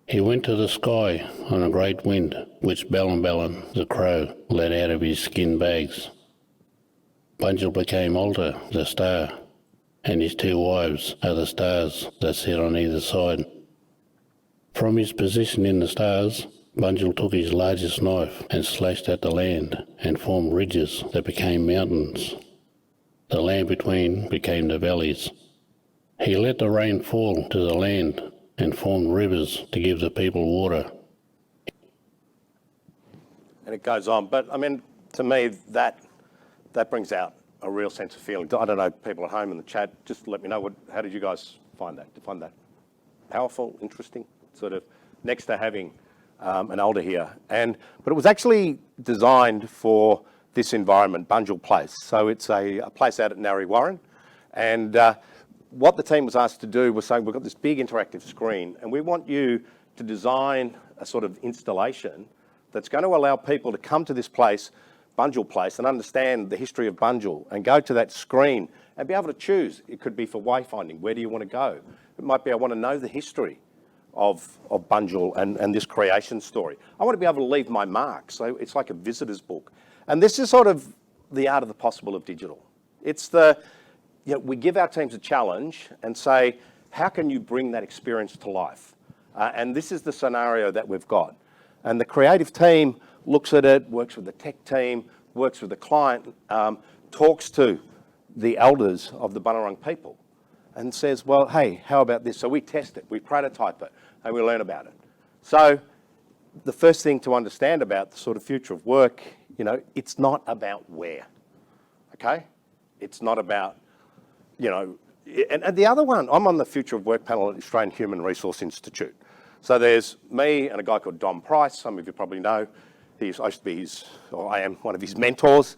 He went to the sky on a great wind, which Ballan the crow let out of his skin bags. Bunjil became Alta, the star, and his two wives are the stars that sit on either side. From his position in the stars, Bunjil took his largest knife and slashed at the land and formed ridges that became mountains. The land between became the valleys. He let the rain fall to the land and formed rivers to give the people water. And it goes on, but I mean, to me, that brings out a real sense of feeling. I don't know, people at home in the chat, just let me know, how did you guys find that? Did you find that powerful, interesting, sort of next to having an elder here? But it was actually designed for this environment, Bunjil Place. So it's a place out at Narre Warren. And what the team was asked to do was saying, we've got this big interactive screen, and we want you to design a sort of installation that's going to allow people to come to this place, Bunjil Place, and understand the history of Bunjil and go to that screen and be able to choose. It could be for wayfinding. Where do you want to go? It might be, I want to know the history of Bunjil and this creation story. I want to be able to leave my mark. So it's like a visitor's book. And this is sort of the art of the possible of digital. It's we give our teams a challenge and say, how can you bring that experience to life? And this is the scenario that we've got. And the creative team looks at it, works with the tech team, works with the client, talks to the elders of the Bunurong people and says, well, hey, how about this? So we test it, we prototype it, and we learn about it. So the first thing to understand about the sort of future of work, it's not about where, okay? It's not about, and the other one, I'm on the Future of Work panel at the Australian Human Resource Institute. So there's me and a guy called Don Price, some of you probably know. I am one of his mentors.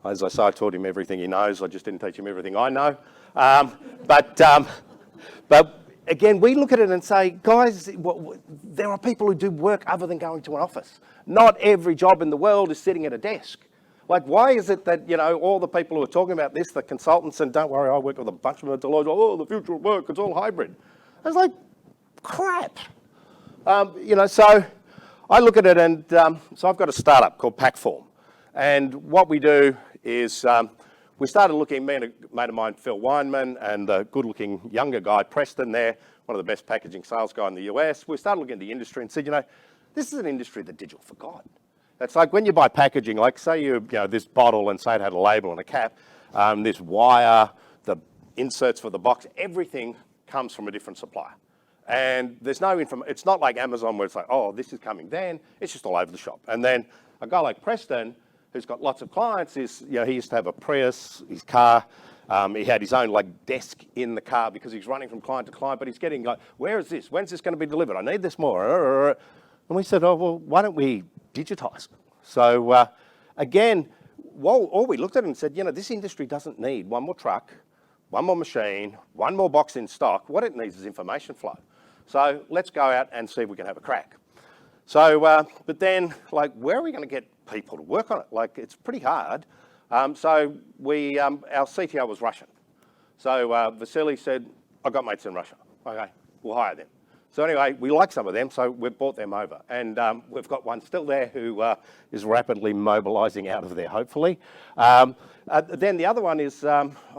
As I say, I taught him everything he knows. I just didn't teach him everything I know. But again, we look at it and say, guys, there are people who do work other than going to an office. Not every job in the world is sitting at a desk. Like, why is it that, all the people who are talking about this, the consultants, and don't worry, I work with a bunch of them at Deloitte, the future of work, it's all hybrid. I was like, crap. So I look at it, and so I've got a startup called Packform. And what we do is we started looking, me and a mate of mine, Phil Weinman, and the good-looking younger guy, Preston there, one of the best packaging sales guy in the US. We started looking at the industry and said, this is an industry that digital forgot. It's like when you buy packaging, like say this bottle and say it had a label and a cap, this wire, the inserts for the box, everything comes from a different supplier. And there's no information. It's not like Amazon where it's like, oh, this is coming then. It's just all over the shop. And then a guy like Preston, who's got lots of clients, he used to have a Prius, his car. He had his own desk in the car because he's running from client to client, but he's getting where is this? When's this going to be delivered? I need this more. And we said, oh, well, why don't we digitise? So again, all we looked at it and said, this industry doesn't need one more truck, one more machine, one more box in stock. What it needs is information flow. So let's go out and see if we can have a crack. So, but then, like, where are we going to get people to work on it? Like, it's pretty hard. So we, our CTO was Russian. So Vasily said, I've got mates in Russia. Okay, we'll hire them. So anyway, we like some of them, so we've brought them over. And we've got one still there who is rapidly mobilising out of there, hopefully. Then the other one is,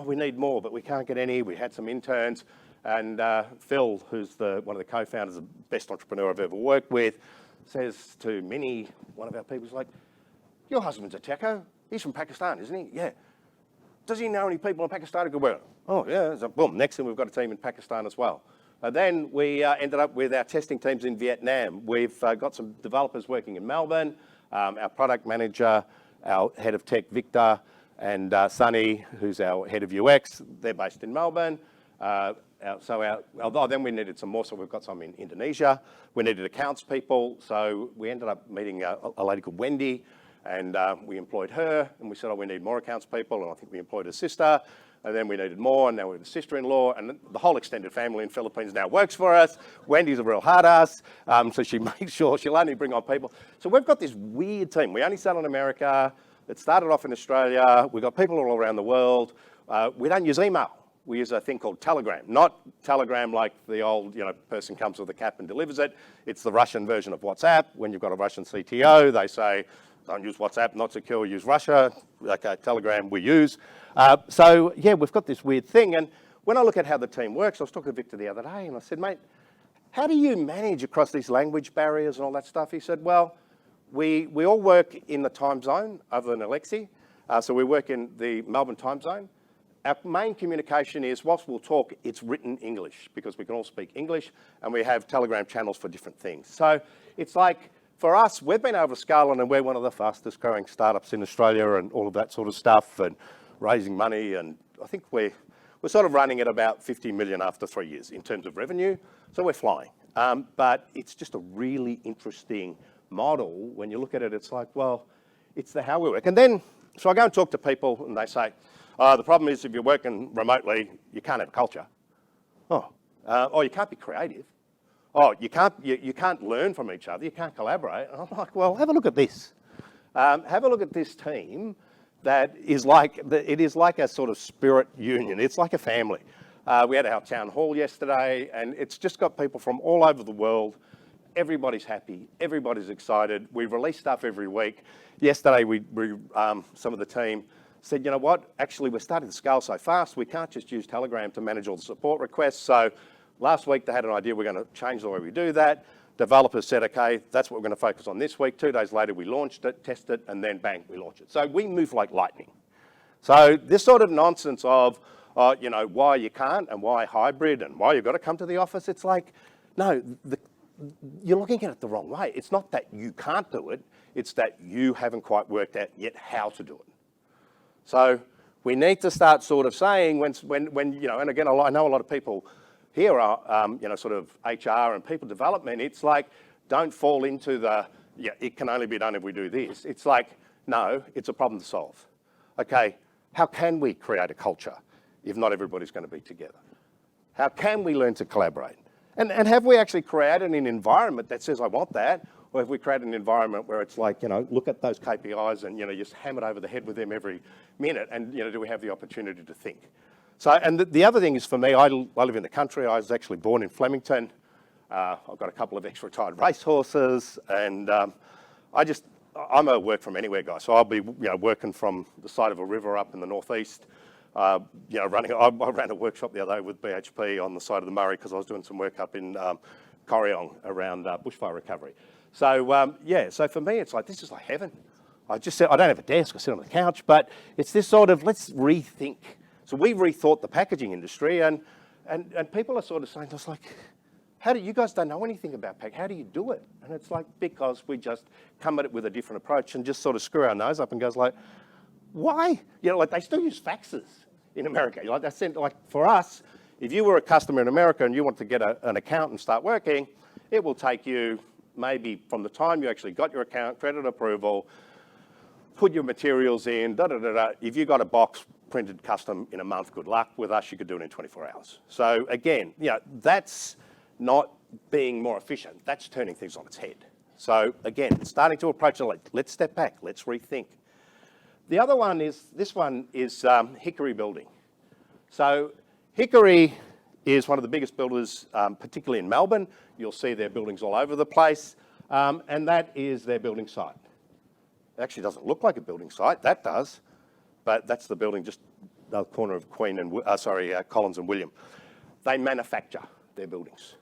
we need more, but we can't get any. We had some interns. And Phil, who's one of the co-founders, the best entrepreneur I've ever worked with, says to Minnie, one of our people, he's like, your husband's a techo. He's from Pakistan, isn't he? Yeah. Does he know any people in Pakistan? I go, well, oh, yeah. So boom, next thing we've got a team in Pakistan as well. Then we ended up with our testing teams in Vietnam. We've got some developers working in Melbourne, our product manager, our head of tech, Victor, and Sunny, who's our head of UX. They're based in Melbourne. Then we needed some more, so we've got some in Indonesia. We needed accounts people, so we ended up meeting a lady called Wendy, and we employed her, and we said, oh, we need more accounts people, and I think we employed her sister, and then we needed more, and now we have a sister-in-law, and the whole extended family in Philippines now works for us. Wendy's a real hard ass, so she makes sure she'll only bring on people. So we've got this weird team. We only sell in America. It started off in Australia. We've got people all around the world. We don't use email. We use a thing called Telegram, not Telegram like the old, person comes with a cap and delivers it. It's the Russian version of WhatsApp. When you've got a Russian CTO, they say, don't use WhatsApp, not secure, use Russia. Okay, Telegram we use. So yeah, we've got this weird thing. And when I look at how the team works, I was talking to Victor the other day and I said, mate, how do you manage across these language barriers and all that stuff? He said, well, we all work in the time zone other than Alexei. So we work in the Melbourne time zone. Our main communication is, whilst we'll talk, it's written English because we can all speak English, and we have Telegram channels for different things. So it's like, for us, we've been able to scale on, and we're one of the fastest growing startups in Australia and all of that sort of stuff, and raising money, and I think we're sort of running at about 50 million after 3 years in terms of revenue, so we're flying. But it's just a really interesting model. When you look at it, it's like, well, it's how we work. And then, so I go and talk to people, and they say, the problem is if you're working remotely, you can't have culture. You can't be creative. You can't learn from each other. You can't collaborate. And I'm like, well, have a look at this. Have a look at this team that is it is like a sort of spirit union. It's like a family. We had our town hall yesterday, and it's just got people from all over the world. Everybody's happy. Everybody's excited. We release stuff every week. Yesterday, some of the team said, you know what, actually we're starting to scale so fast, we can't just use Telegram to manage all the support requests. So last week they had an idea we're going to change the way we do that. Developers said, okay, that's what we're going to focus on this week. 2 days later we launched it, tested it, and then bang, we launch it. So we move like lightning. So this sort of nonsense of, why you can't and why hybrid and why you've got to come to the office, it's like, no, you're looking at it the wrong way. It's not that you can't do it, it's that you haven't quite worked out yet how to do it. So we need to start sort of saying when and again, I know a lot of people here are, sort of HR and people development. It's like, don't fall into it can only be done if we do this. It's like, no, it's a problem to solve. Okay, how can we create a culture if not everybody's going to be together? How can we learn to collaborate? And have we actually created an environment that says, I want that? Or have we created an environment where it's like, look at those KPIs and, just ham it over the head with them every minute? And, do we have the opportunity to think? So, and the other thing is for me, I live in the country. I was actually born in Flemington. I've got a couple of ex-retired racehorses, and I'm a work from anywhere guy. So I'll be, working from the side of a river up in the northeast. I ran a workshop the other day with BHP on the side of the Murray because I was doing some work up in Corryong around bushfire recovery. So, so for me, it's like, this is like heaven. I just said, I don't have a desk, I sit on the couch, but it's this sort of, let's rethink. So we rethought the packaging industry, and people are sort of saying, it's like, you guys don't know anything about packaging, how do you do it? And it's like, because we just come at it with a different approach and just sort of screw our nose up and goes like, why? They still use faxes in America. For us, if you were a customer in America and you want to get an account and start working, it will take you maybe from the time you actually got your account, credit approval, put your materials in, if you got a box, printed custom in a month, good luck. With us, you could do it in 24 hours. So again, that's not being more efficient. That's turning things on its head. So again, starting to approach it like, let's step back, let's rethink. The other one is, this one is Hickory Building. So Hickory is one of the biggest builders, particularly in Melbourne. You'll see their buildings all over the place, and that is their building site. It actually doesn't look like a building site, that does, but that's the building just the corner of Collins and William. They manufacture their buildings.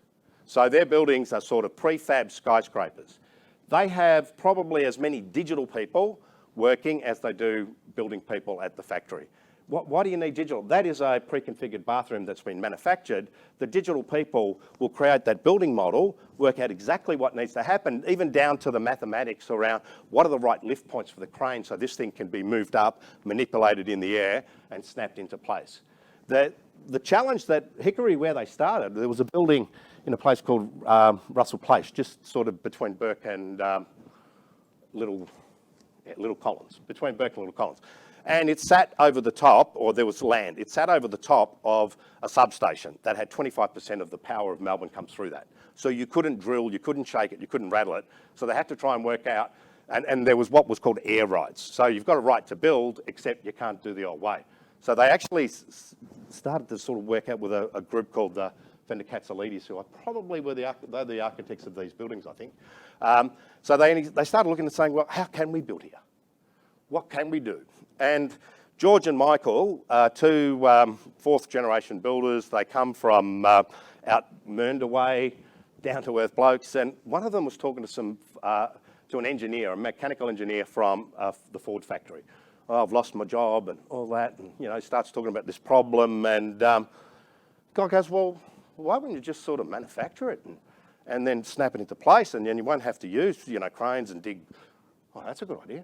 So their buildings are sort of prefab skyscrapers. They have probably as many digital people working as they do building people at the factory. Why do you need digital? That is a pre-configured bathroom that's been manufactured. The digital people will create that building model, work out exactly what needs to happen, even down to the mathematics around what are the right lift points for the crane so this thing can be moved up, manipulated in the air, and snapped into place. The challenge that Hickory, where they started, there was a building in a place called Russell Place, just sort of between Burke and Little Collins, between Burke and Little Collins. And it sat over the top, or there was land, it sat over the top of a substation that had 25% of the power of Melbourne come through that. So you couldn't drill, you couldn't shake it, you couldn't rattle it. So they had to try and work out, and there was what was called air rights. So you've got a right to build, except you can't do the old way. So they actually started to sort of work out with a group called the Fender Katsalides, who are probably they're the architects of these buildings, I think. So they started looking and saying, well, how can we build here? What can we do? And George and Michael are two fourth generation builders. They come from out Mernda way, down to earth blokes. And one of them was talking to an engineer, a mechanical engineer from the Ford factory. Oh, I've lost my job and all that. And, starts talking about this problem. And guy goes, well, why wouldn't you just sort of manufacture it and then snap it into place, and then you won't have to use, cranes and dig. Oh, that's a good idea.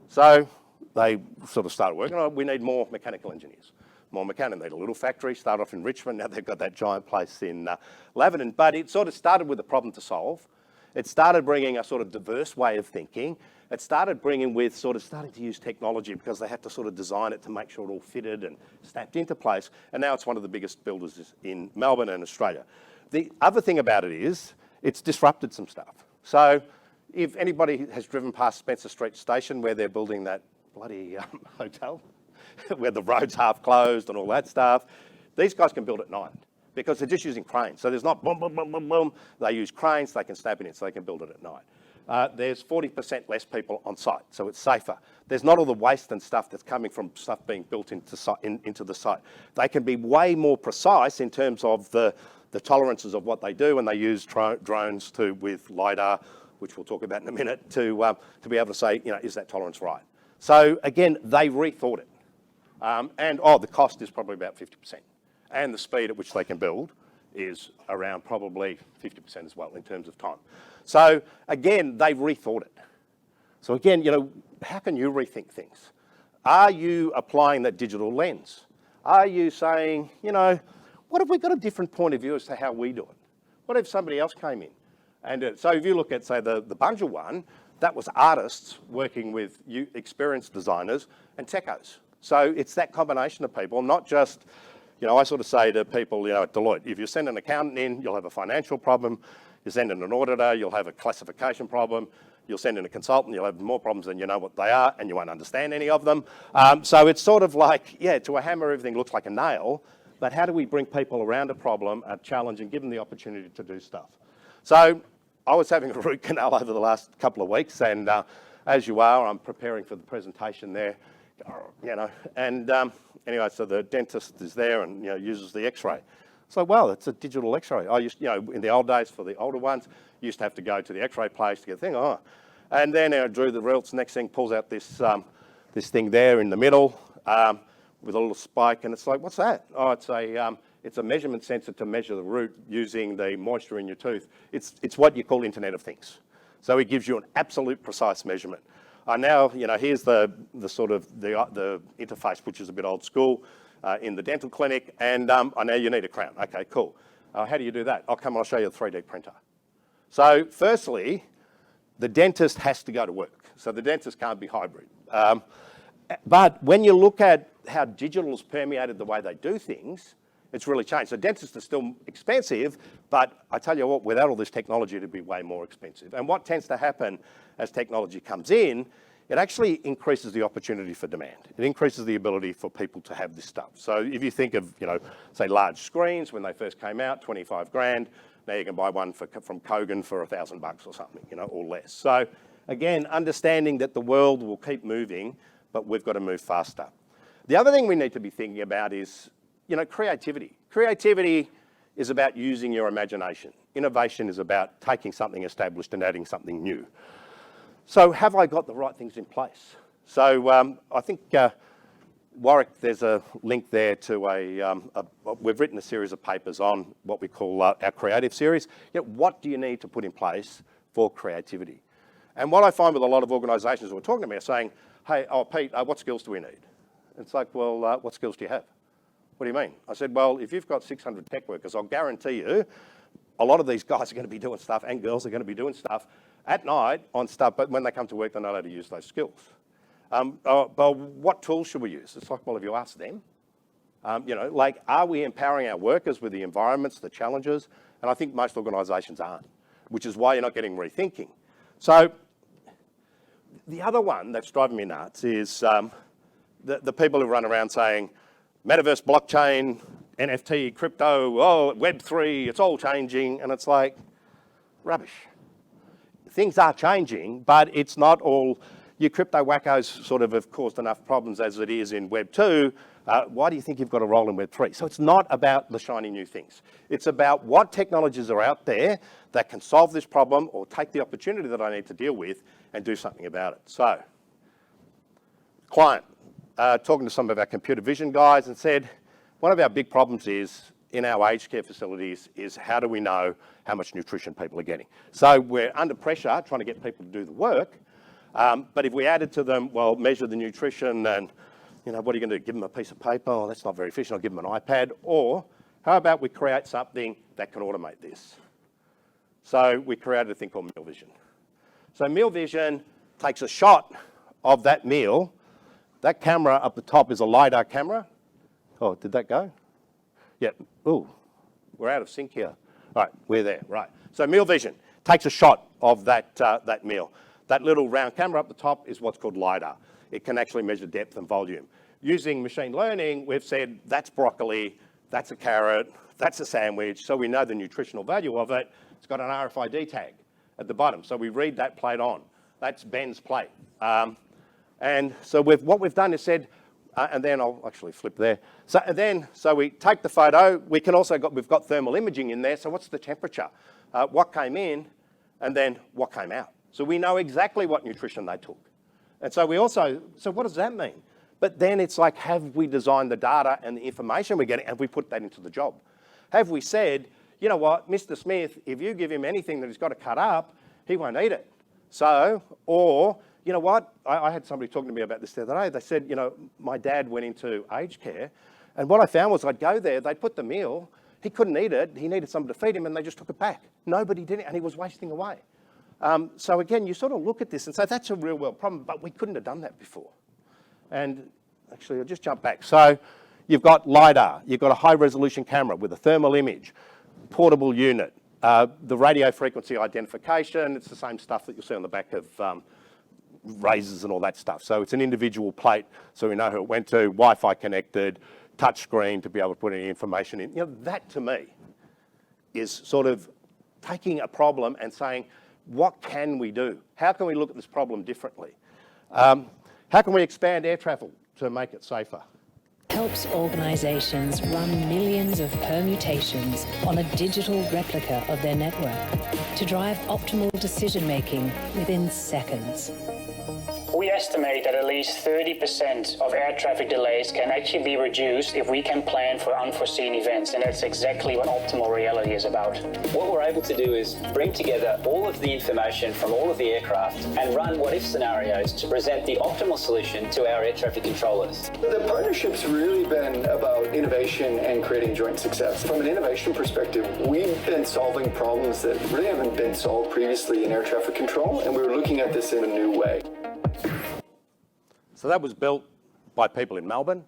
So they sort of started working on it. We need more mechanical engineers. More mechanical. They need a little factory, started off in Richmond. Now they've got that giant place in Laverton. But it sort of started with a problem to solve. It started bringing a sort of diverse way of thinking. It started bringing with starting to use technology because they had to sort of design it to make sure it all fitted and snapped into place. And now it's one of the biggest builders in Melbourne and Australia. The other thing about it is it's disrupted some stuff. So if anybody has driven past Spencer Street Station where they're building that bloody hotel, where the road's half closed and all that stuff, these guys can build at night because they're just using cranes. So there's not boom, boom, boom, boom, boom. They use cranes, they can snap it in, so they can build it at night. There's 40% less people on site, so it's safer. There's not all the waste and stuff that's coming from stuff being built into the site. They can be way more precise in terms of the tolerances of what they do, and they use drones with LiDAR, which we'll talk about in a minute, to be able to say, is that tolerance right? So again, they rethought it. The cost is probably about 50%. And the speed at which they can build is around probably 50% as well in terms of time. So again, they've rethought it. So again, how can you rethink things? Are you applying that digital lens? Are you saying, what if we got a different point of view as to how we do it? What if somebody else came in? And so if you look at, say, the Bunjil one, that was artists working with experienced designers and techos. So it's that combination of people, not just, I sort of say to people, at Deloitte, if you send an accountant in, you'll have a financial problem. You send in an auditor, you'll have a classification problem. You'll send in a consultant, you'll have more problems than you know what they are, and you won't understand any of them. So it's sort of like, to a hammer, everything looks like a nail, but how do we bring people around a problem, a challenge, and give them the opportunity to do stuff? So I was having a root canal over the last couple of weeks, and as you are, I'm preparing for the presentation there, and anyway, so the dentist is there and, uses the x-ray. So, well, it's a digital x-ray. I used, in the old days for the older ones, you used to have to go to the x-ray place to get the thing, And then I drew the results, next thing pulls out this thing there in the middle with a little spike, and it's like, what's that? Oh, it's a measurement sensor to measure the root using the moisture in your tooth. It's what you call Internet of Things. So it gives you an absolute precise measurement. Now, here's the interface, which is a bit old school in the dental clinic, and I know you need a crown. Okay, cool. How do you do that? I'll show you the 3D printer. So firstly, the dentist has to go to work. So the dentist can't be hybrid. But when you look at how digital's permeated the way they do things, it's really changed. So dentists are still expensive, but I tell you what, without all this technology, it'd be way more expensive. And what tends to happen as technology comes in, it actually increases the opportunity for demand. It increases the ability for people to have this stuff. So if you think of, say large screens when they first came out, 25 grand, now you can buy one from Kogan for $1,000 or something, or less. So again, understanding that the world will keep moving, but we've got to move faster. The other thing we need to be thinking about is, creativity. Creativity is about using your imagination. Innovation is about taking something established and adding something new. So have I got the right things in place? So I think Warwick, there's a link there to we've written a series of papers on what we call our creative series. What do you need to put in place for creativity? And what I find with a lot of organisations who are talking to me are saying, hey, Pete, what skills do we need? It's like, well, what skills do you have? What do you mean? I said, well, if you've got 600 tech workers, I'll guarantee you a lot of these guys are going to be doing stuff and girls are going to be doing stuff at night on stuff, but when they come to work, they know how to use those skills. But what tools should we use? It's like, well, if you ask them, are we empowering our workers with the environments, the challenges? And I think most organisations aren't, which is why you're not getting rethinking. So the other one that's driving me nuts is the people who run around saying, metaverse, blockchain, NFT, crypto, Web3, it's all changing. And it's like, rubbish. Things are changing, but it's not all, your crypto wackos sort of have caused enough problems as it is in Web 2. Why do you think you've got a role in Web 3? So it's not about the shiny new things. It's about what technologies are out there that can solve this problem or take the opportunity that I need to deal with and do something about it. So, client, talking to some of our computer vision guys and said, one of our big problems is in our aged care facilities is how do we know how much nutrition people are getting? So we're under pressure trying to get people to do the work, but if we added to them, well, measure the nutrition and, what are you going to do? Give them a piece of paper? Oh, that's not very efficient. I'll give them an iPad. Or how about we create something that can automate this? So we created a thing called Meal Vision. So Meal Vision takes a shot of that meal. That camera up the top is a LiDAR camera. Oh, did that go? Yeah. Ooh, we're out of sync here. All right, we're there. Right. So Meal Vision takes a shot of that meal. That little round camera up the top is what's called LiDAR. It can actually measure depth and volume. Using machine learning, we've said that's broccoli, that's a carrot, that's a sandwich, so we know the nutritional value of it. It's got an RFID tag at the bottom, so we read that plate on. That's Ben's plate. And so what we've done is said, and then I'll actually flip there. So we take the photo. We've got thermal imaging in there. So what's the temperature? What came in, and then what came out? So we know exactly what nutrition they took. And so so what does that mean? But then it's like, have we designed the data and the information we're getting? Have we put that into the job? Have we said, you know what, Mr. Smith, if you give him anything that he's got to cut up, he won't eat it. So, or, you know what, I had somebody talking to me about this the other day. They said, my dad went into aged care, and what I found was I'd go there, they'd put the meal, he couldn't eat it, he needed somebody to feed him, and they just took it back. Nobody did it, and he was wasting away. So again, you sort of look at this and say, that's a real world problem, but we couldn't have done that before. And actually, I'll just jump back. So you've got LiDAR, you've got a high resolution camera with a thermal image, portable unit, the radio frequency identification, it's the same stuff that you'll see on the back of razors and all that stuff. So it's an individual plate, so we know who it went to, Wi-Fi connected, touch screen to be able to put any information in. That to me is sort of taking a problem and saying, what can we do? How can we look at this problem differently? How can we expand air travel to make it safer? Helps organisations run millions of permutations on a digital replica of their network to drive optimal decision-making within seconds. We estimate that at least 30% of air traffic delays can actually be reduced if we can plan for unforeseen events, and that's exactly what optimal reality is about. What we're able to do is bring together all of the information from all of the aircraft and run what-if scenarios to present the optimal solution to our air traffic controllers. The partnership's really been about innovation and creating joint success. From an innovation perspective, we've been solving problems that really haven't been solved previously in air traffic control, and we were looking at this in a new way. So that was built by people in Melbourne.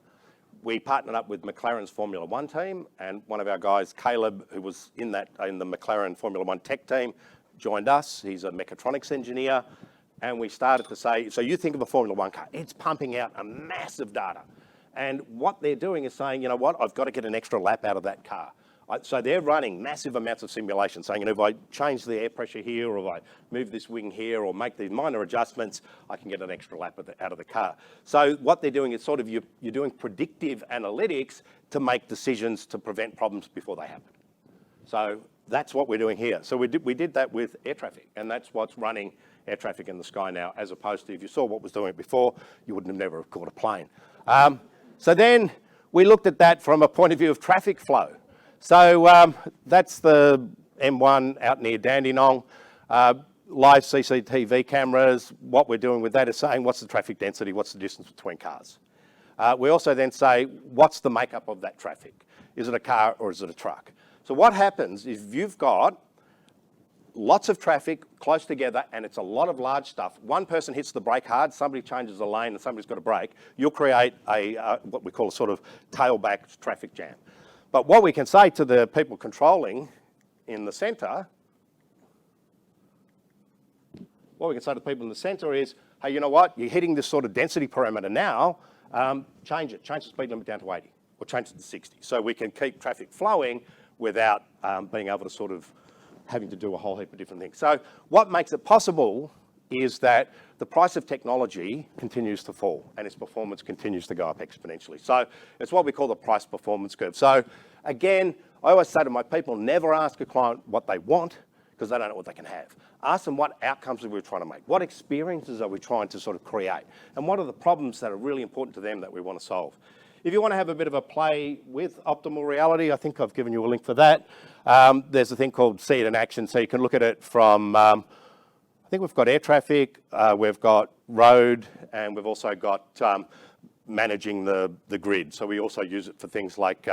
we partnered up with McLaren's Formula One team, and one of our guys, Caleb, who was in the McLaren Formula One tech team, joined us. He's a mechatronics engineer, and we started to say, so you think of a Formula One car, it's pumping out a massive data. And what they're doing is saying, you know what, I've got to get an extra lap out of that car. So they're running massive amounts of simulation, saying, you know, if I change the air pressure here, or if I move this wing here, or make these minor adjustments, I can get an extra lap out of the car. So what they're doing is sort of, you're doing predictive analytics to make decisions to prevent problems before they happen. So that's what we're doing here. So we did that with air traffic, and that's what's running air traffic in the sky now, as opposed to if you saw what was doing it before, you wouldn't have never have caught a plane. So then we looked at that from a point of view of traffic flow. So that's the M1 out near Dandenong. Live CCTV cameras. What we're doing with that is saying, what's the traffic density? What's the distance between cars? We also then say, what's the makeup of that traffic? Is it a car or is it a truck? So what happens is you've got lots of traffic close together, and it's a lot of large stuff. One person hits the brake hard, somebody changes a lane, and somebody's got to brake. You'll create what we call a sort of tailback traffic jam. But what we can say to the people controlling in the centre, is, hey, you know what? You're hitting this sort of density parameter now. Change it. Change the speed limit down to 80, or change it to 60, so we can keep traffic flowing without being able to sort of having to do a whole heap of different things. So what makes it possible is that the price of technology continues to fall and its performance continues to go up exponentially. So it's what we call the price performance curve. So again, I always say to my people, never ask a client what they want, because they don't know what they can have. Ask them what outcomes are we trying to make, what experiences are we trying to sort of create, and what are the problems that are really important to them that we want to solve. If you want to have a bit of a play with optimal reality, I think I've given you a link for that. There's a thing called See It in Action, so you can look at it from, I think we've got air traffic, we've got road, and we've also got managing the grid. So we also use it for things like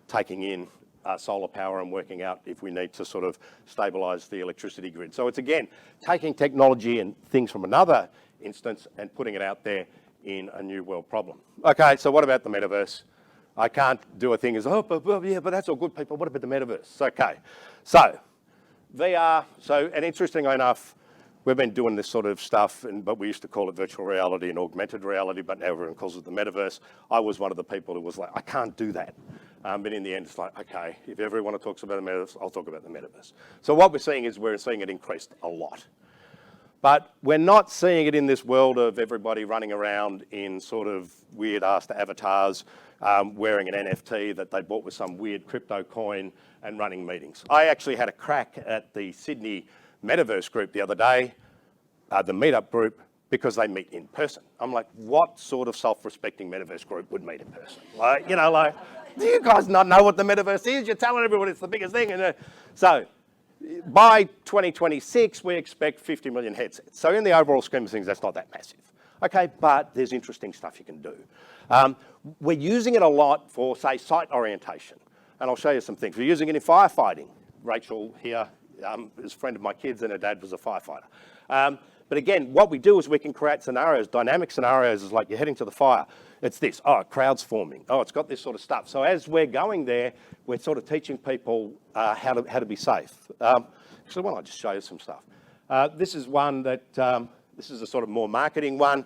taking in solar power and working out if we need to sort of stabilise the electricity grid. So it's, again, taking technology and things from another instance and putting it out there in a new world problem. Okay, so what about the metaverse? I can't do a thing as, yeah, but that's all good, people. What about the metaverse? Okay, so VR, and interestingly enough, we've been doing this sort of stuff, but we used to call it virtual reality and augmented reality, but now everyone calls it the metaverse. I was one of the people who was like, I can't do that. But in the end, it's like, okay, if everyone talks about the metaverse, I'll talk about the metaverse. So what we're seeing is we're seeing it increased a lot. But we're not seeing it in this world of everybody running around in sort of weird-ass avatars, wearing an NFT that they bought with some weird crypto coin and running meetings. I actually had a crack at the Sydney Metaverse group the other day, the meetup group, because they meet in person. I'm like, what sort of self-respecting Metaverse group would meet in person? Like, do you guys not know what the Metaverse is? You're telling everyone it's the biggest thing. So by 2026, we expect 50 million headsets. So in the overall scheme of things, that's not that massive. Okay, but there's interesting stuff you can do. We're using it a lot for, say, site orientation. And I'll show you some things. We're using it in firefighting. Rachel here is a friend of my kids, and her dad was a firefighter. But again, what we do is we can create scenarios, dynamic scenarios, is like you're heading to the fire. It's this, crowd's forming. It's got this sort of stuff. So as we're going there, we're sort of teaching people how to be safe. Actually, why don't I just show you some stuff? This is one that, this is a sort of more marketing one.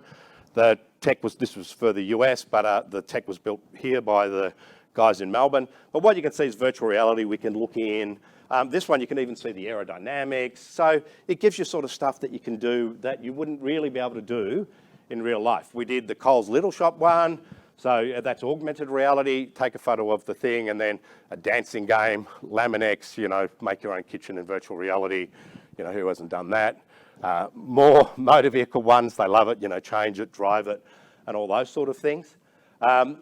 The tech this was for the US, but the tech was built here by the guys in Melbourne. But what you can see is virtual reality. We can look in. This one, you can even see the aerodynamics. So it gives you sort of stuff that you can do that you wouldn't really be able to do in real life. We did the Coles Little Shop one. So that's augmented reality. Take a photo of the thing, and then a dancing game, Laminex, make your own kitchen in virtual reality. Who hasn't done that? More motor vehicle ones, they love it, change it, drive it, and all those sort of things. Now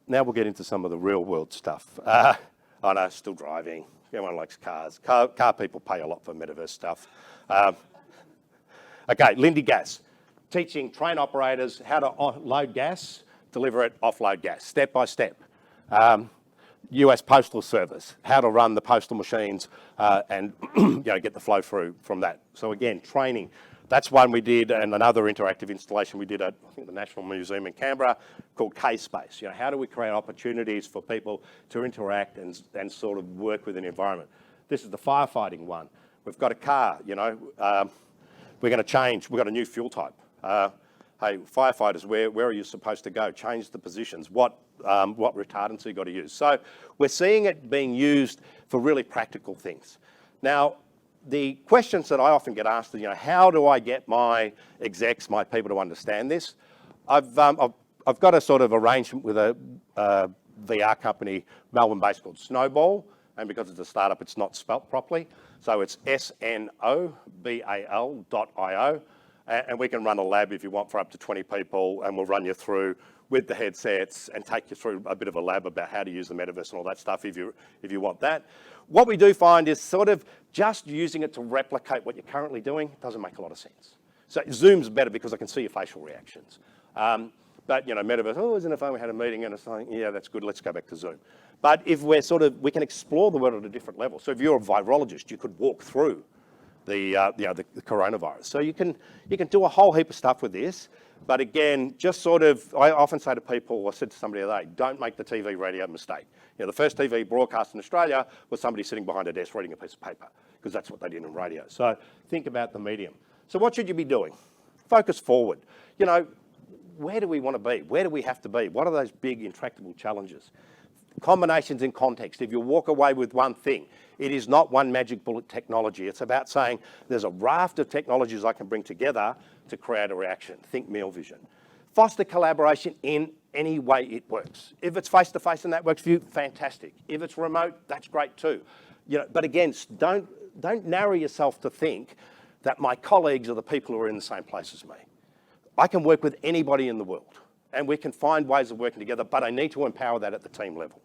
we'll get into some of the real world stuff. I know, still driving. Everyone likes cars. Car people pay a lot for metaverse stuff. Okay, Lindy Gas. Teaching train operators how to load gas, deliver it, offload gas, step by step. US Postal Service, how to run the postal machines and get the flow through from that. So again, training. That's one we did, and another interactive installation we did at, I think, the National Museum in Canberra called K-Space. You know, how do we create opportunities for people to interact and sort of work with an environment? This is the firefighting one. We've got a car, you know, we're going to change. We've got a new fuel type. Hey, firefighters, where are you supposed to go? Change the positions. What retardants you got to use? So we're seeing it being used for really practical things. Now, the questions that I often get asked are, you know, how do I get my execs, my people to understand this? I've got a sort of arrangement with a VR company, Melbourne-based, called Snowball, and because it's a startup, it's not spelt properly. So it's snobal.io, and we can run a lab if you want for up to 20 people, and we'll run you through with the headsets and take you through a bit of a lab about how to use the metaverse and all that stuff if you want that. What we do find is sort of just using it to replicate what you're currently doing doesn't make a lot of sense. So Zoom's better because I can see your facial reactions. But, you know, metaverse, oh, isn't it fun? We had a meeting and it's like, yeah, that's good, let's go back to Zoom. But if we're we can explore the world at a different level. So if you're a virologist, you could walk through the coronavirus. So you can do a whole heap of stuff with this. But again, just sort of, I often say to people, I said to somebody the other day, don't make the TV radio mistake. You know, the first TV broadcast in Australia was somebody sitting behind a desk reading a piece of paper, because that's what they did in radio. So think about the medium. So what should you be doing? Focus forward. You know, where do we want to be? Where do we have to be? What are those big intractable challenges? Combinations in context. If you walk away with one thing, it is not one magic bullet technology. It's about saying there's a raft of technologies I can bring together to create a reaction. Think meal vision. Foster collaboration in any way it works. If it's face-to-face and that works for you, fantastic. If it's remote, that's great too. You know, but again, don't narrow yourself to think that my colleagues are the people who are in the same place as me. I can work with anybody in the world, and we can find ways of working together, but I need to empower that at the team level.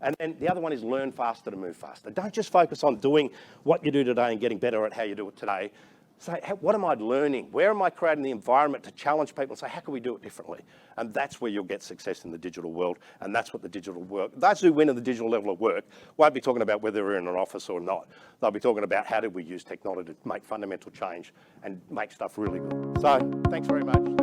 And then the other one is learn faster to move faster. Don't just focus on doing what you do today and getting better at how you do it today. Say, what am I learning? Where am I creating the environment to challenge people and say, how can we do it differently? And that's where you'll get success in the digital world, and that's what the digital work, those who win at the digital level of work won't be talking about whether they're in an office or not. They'll be talking about how do we use technology to make fundamental change and make stuff really good. So, thanks very much.